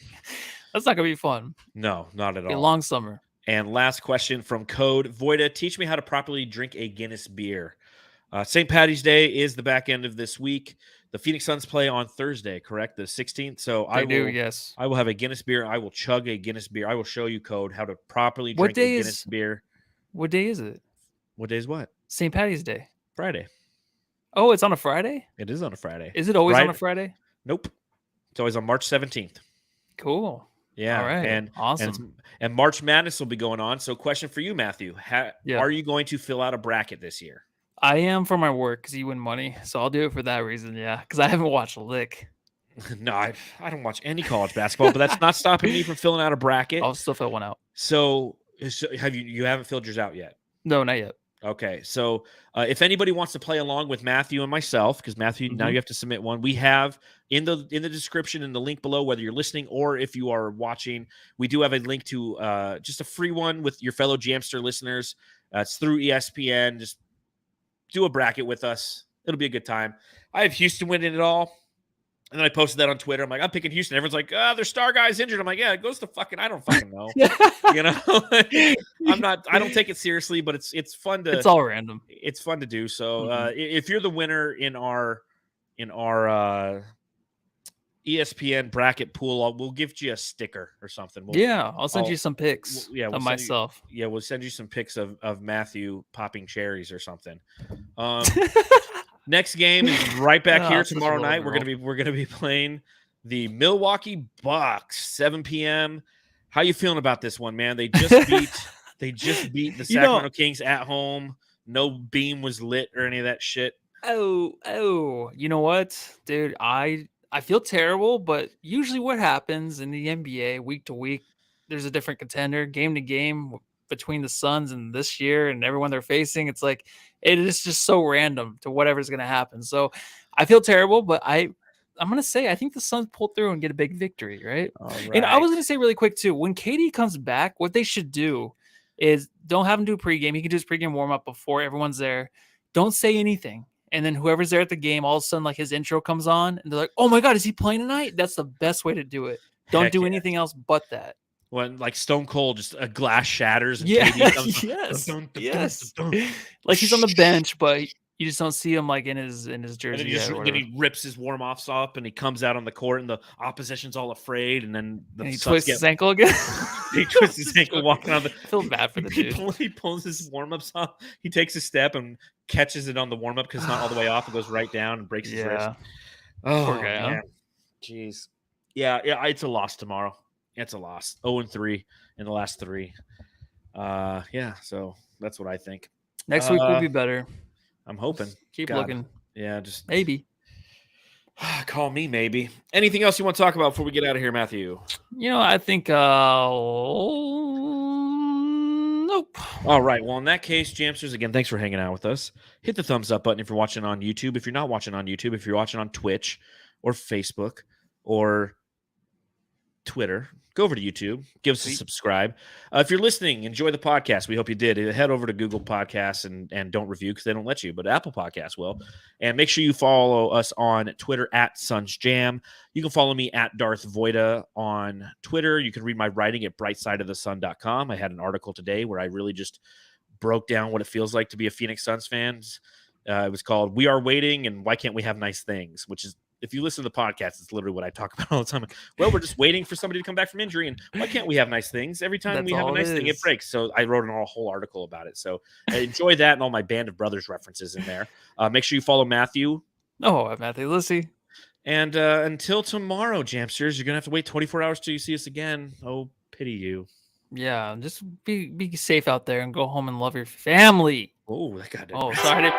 not gonna be fun. No, not at all. A long summer. And last question from Code Voida. Teach me how to properly drink a Guinness beer. St. Patty's Day is the back end of this week. The Phoenix Suns play on Thursday, correct? The 16th. So yes. I will have a Guinness beer. I will chug a Guinness beer. I will show you, Code, how to properly drink a Guinness beer. What day is it? What day is what? St. Patty's Day. Friday. Oh, it's on a Friday? It is on a Friday. Is it always on a Friday? Nope. It's always on March 17th. Cool. Yeah. All right. And awesome. And March Madness will be going on. So question for you, Matthew. Are you going to fill out a bracket this year? I am for my work because you win money. So I'll do it for that reason. Yeah. Because I haven't watched a lick. No, I don't watch any college basketball, but that's not stopping me from filling out a bracket. I'll still fill one out. So have you haven't filled yours out yet? No, not yet. Okay, so if anybody wants to play along with Matthew and myself, because Matthew, now you have to submit one. We have in the description in the link below, whether you're listening or if you are watching, we do have a link to just a free one with your fellow Jamster listeners. It's through ESPN. Just do a bracket with us. It'll be a good time. I have Houston winning it all. And then I posted that on Twitter. I'm like, I'm picking Houston. Everyone's like, their star guy's injured. I'm like, yeah, it goes to fucking, I don't fucking know. You know, I don't take it seriously, but it's fun to, it's all random. It's fun to do. So if you're the winner in our ESPN bracket pool, we'll give you a sticker or something. I'll send you some pics of myself. We'll send you some pics of Matthew popping cherries or something. Next game is right back here tomorrow night. We're gonna be playing the Milwaukee Bucks, 7 p.m. How you feeling about this one, man? They just beat the Sacramento Kings at home. No beam was lit or any of that shit. Oh, you know what, dude? I feel terrible, but usually what happens in the NBA week to week, there's a different contender, game to game between the Suns and this year and everyone they're facing. It's like it is just so random to whatever's going to happen. So I feel terrible, but I'm going to say I think the Suns pull through and get a big victory, right? And I was going to say really quick too, when KD comes back, what they should do is don't have him do pregame. He can do his pregame warm up before everyone's there. Don't say anything. And then whoever's there at the game, all of a sudden, like his intro comes on and they're like, oh my God, is he playing tonight? That's the best way to do it. Don't do anything else but that. When like Stone Cold, just a glass shatters. And yes. Like he's on the bench, but you just don't see him like in his jersey. And then he rips his warm offs up and he comes out on the court and the opposition's all afraid. And then he twists his ankle again. He twists his ankle walking on the. I feel bad for the dude. He pulls his warm ups off. He takes a step and catches it on the warm up because it's not all the way off. It goes right down and breaks his wrist. Oh, poor guy, man. Jeez. Yeah. It's a loss tomorrow. It's a loss. 0-3 in the last 3. So that's what I think. Next week will be better. I'm hoping. Keep looking. Yeah, just maybe. Call me maybe. Anything else you want to talk about before we get out of here, Matthew? You know, I think nope. All right. Well, in that case, Jamsters, again, thanks for hanging out with us. Hit the thumbs up button if you're watching on YouTube. If you're not watching on YouTube, if you're watching on Twitch or Facebook or Twitter, go over to YouTube, give us a subscribe. If you're listening, enjoy the podcast. We hope you did. Head over to Google Podcasts and don't review because they don't let you, but Apple Podcasts will. And make sure you follow us on Twitter at SunsJam. You can follow me at Darth Voida on Twitter. You can read my writing at brightsideofthesun.com. I had an article today where I really just broke down what it feels like to be a Phoenix Suns fan. It was called "We Are Waiting" and "Why Can't We Have Nice Things," which is, if you listen to the podcast, it's literally what I talk about all the time. Well, we're just waiting for somebody to come back from injury, and why can't we have nice things? Every time we have a nice thing, it breaks. So I wrote a whole article about it. So enjoy that and all my Band of Brothers references in there. Make sure you follow Matthew. Oh, Matthew Lissy. And until tomorrow, Jamsters, you're going to have to wait 24 hours till you see us again. Oh, pity you. Yeah, just be safe out there and go home and love your family. Oh, that got it. Oh, sorry.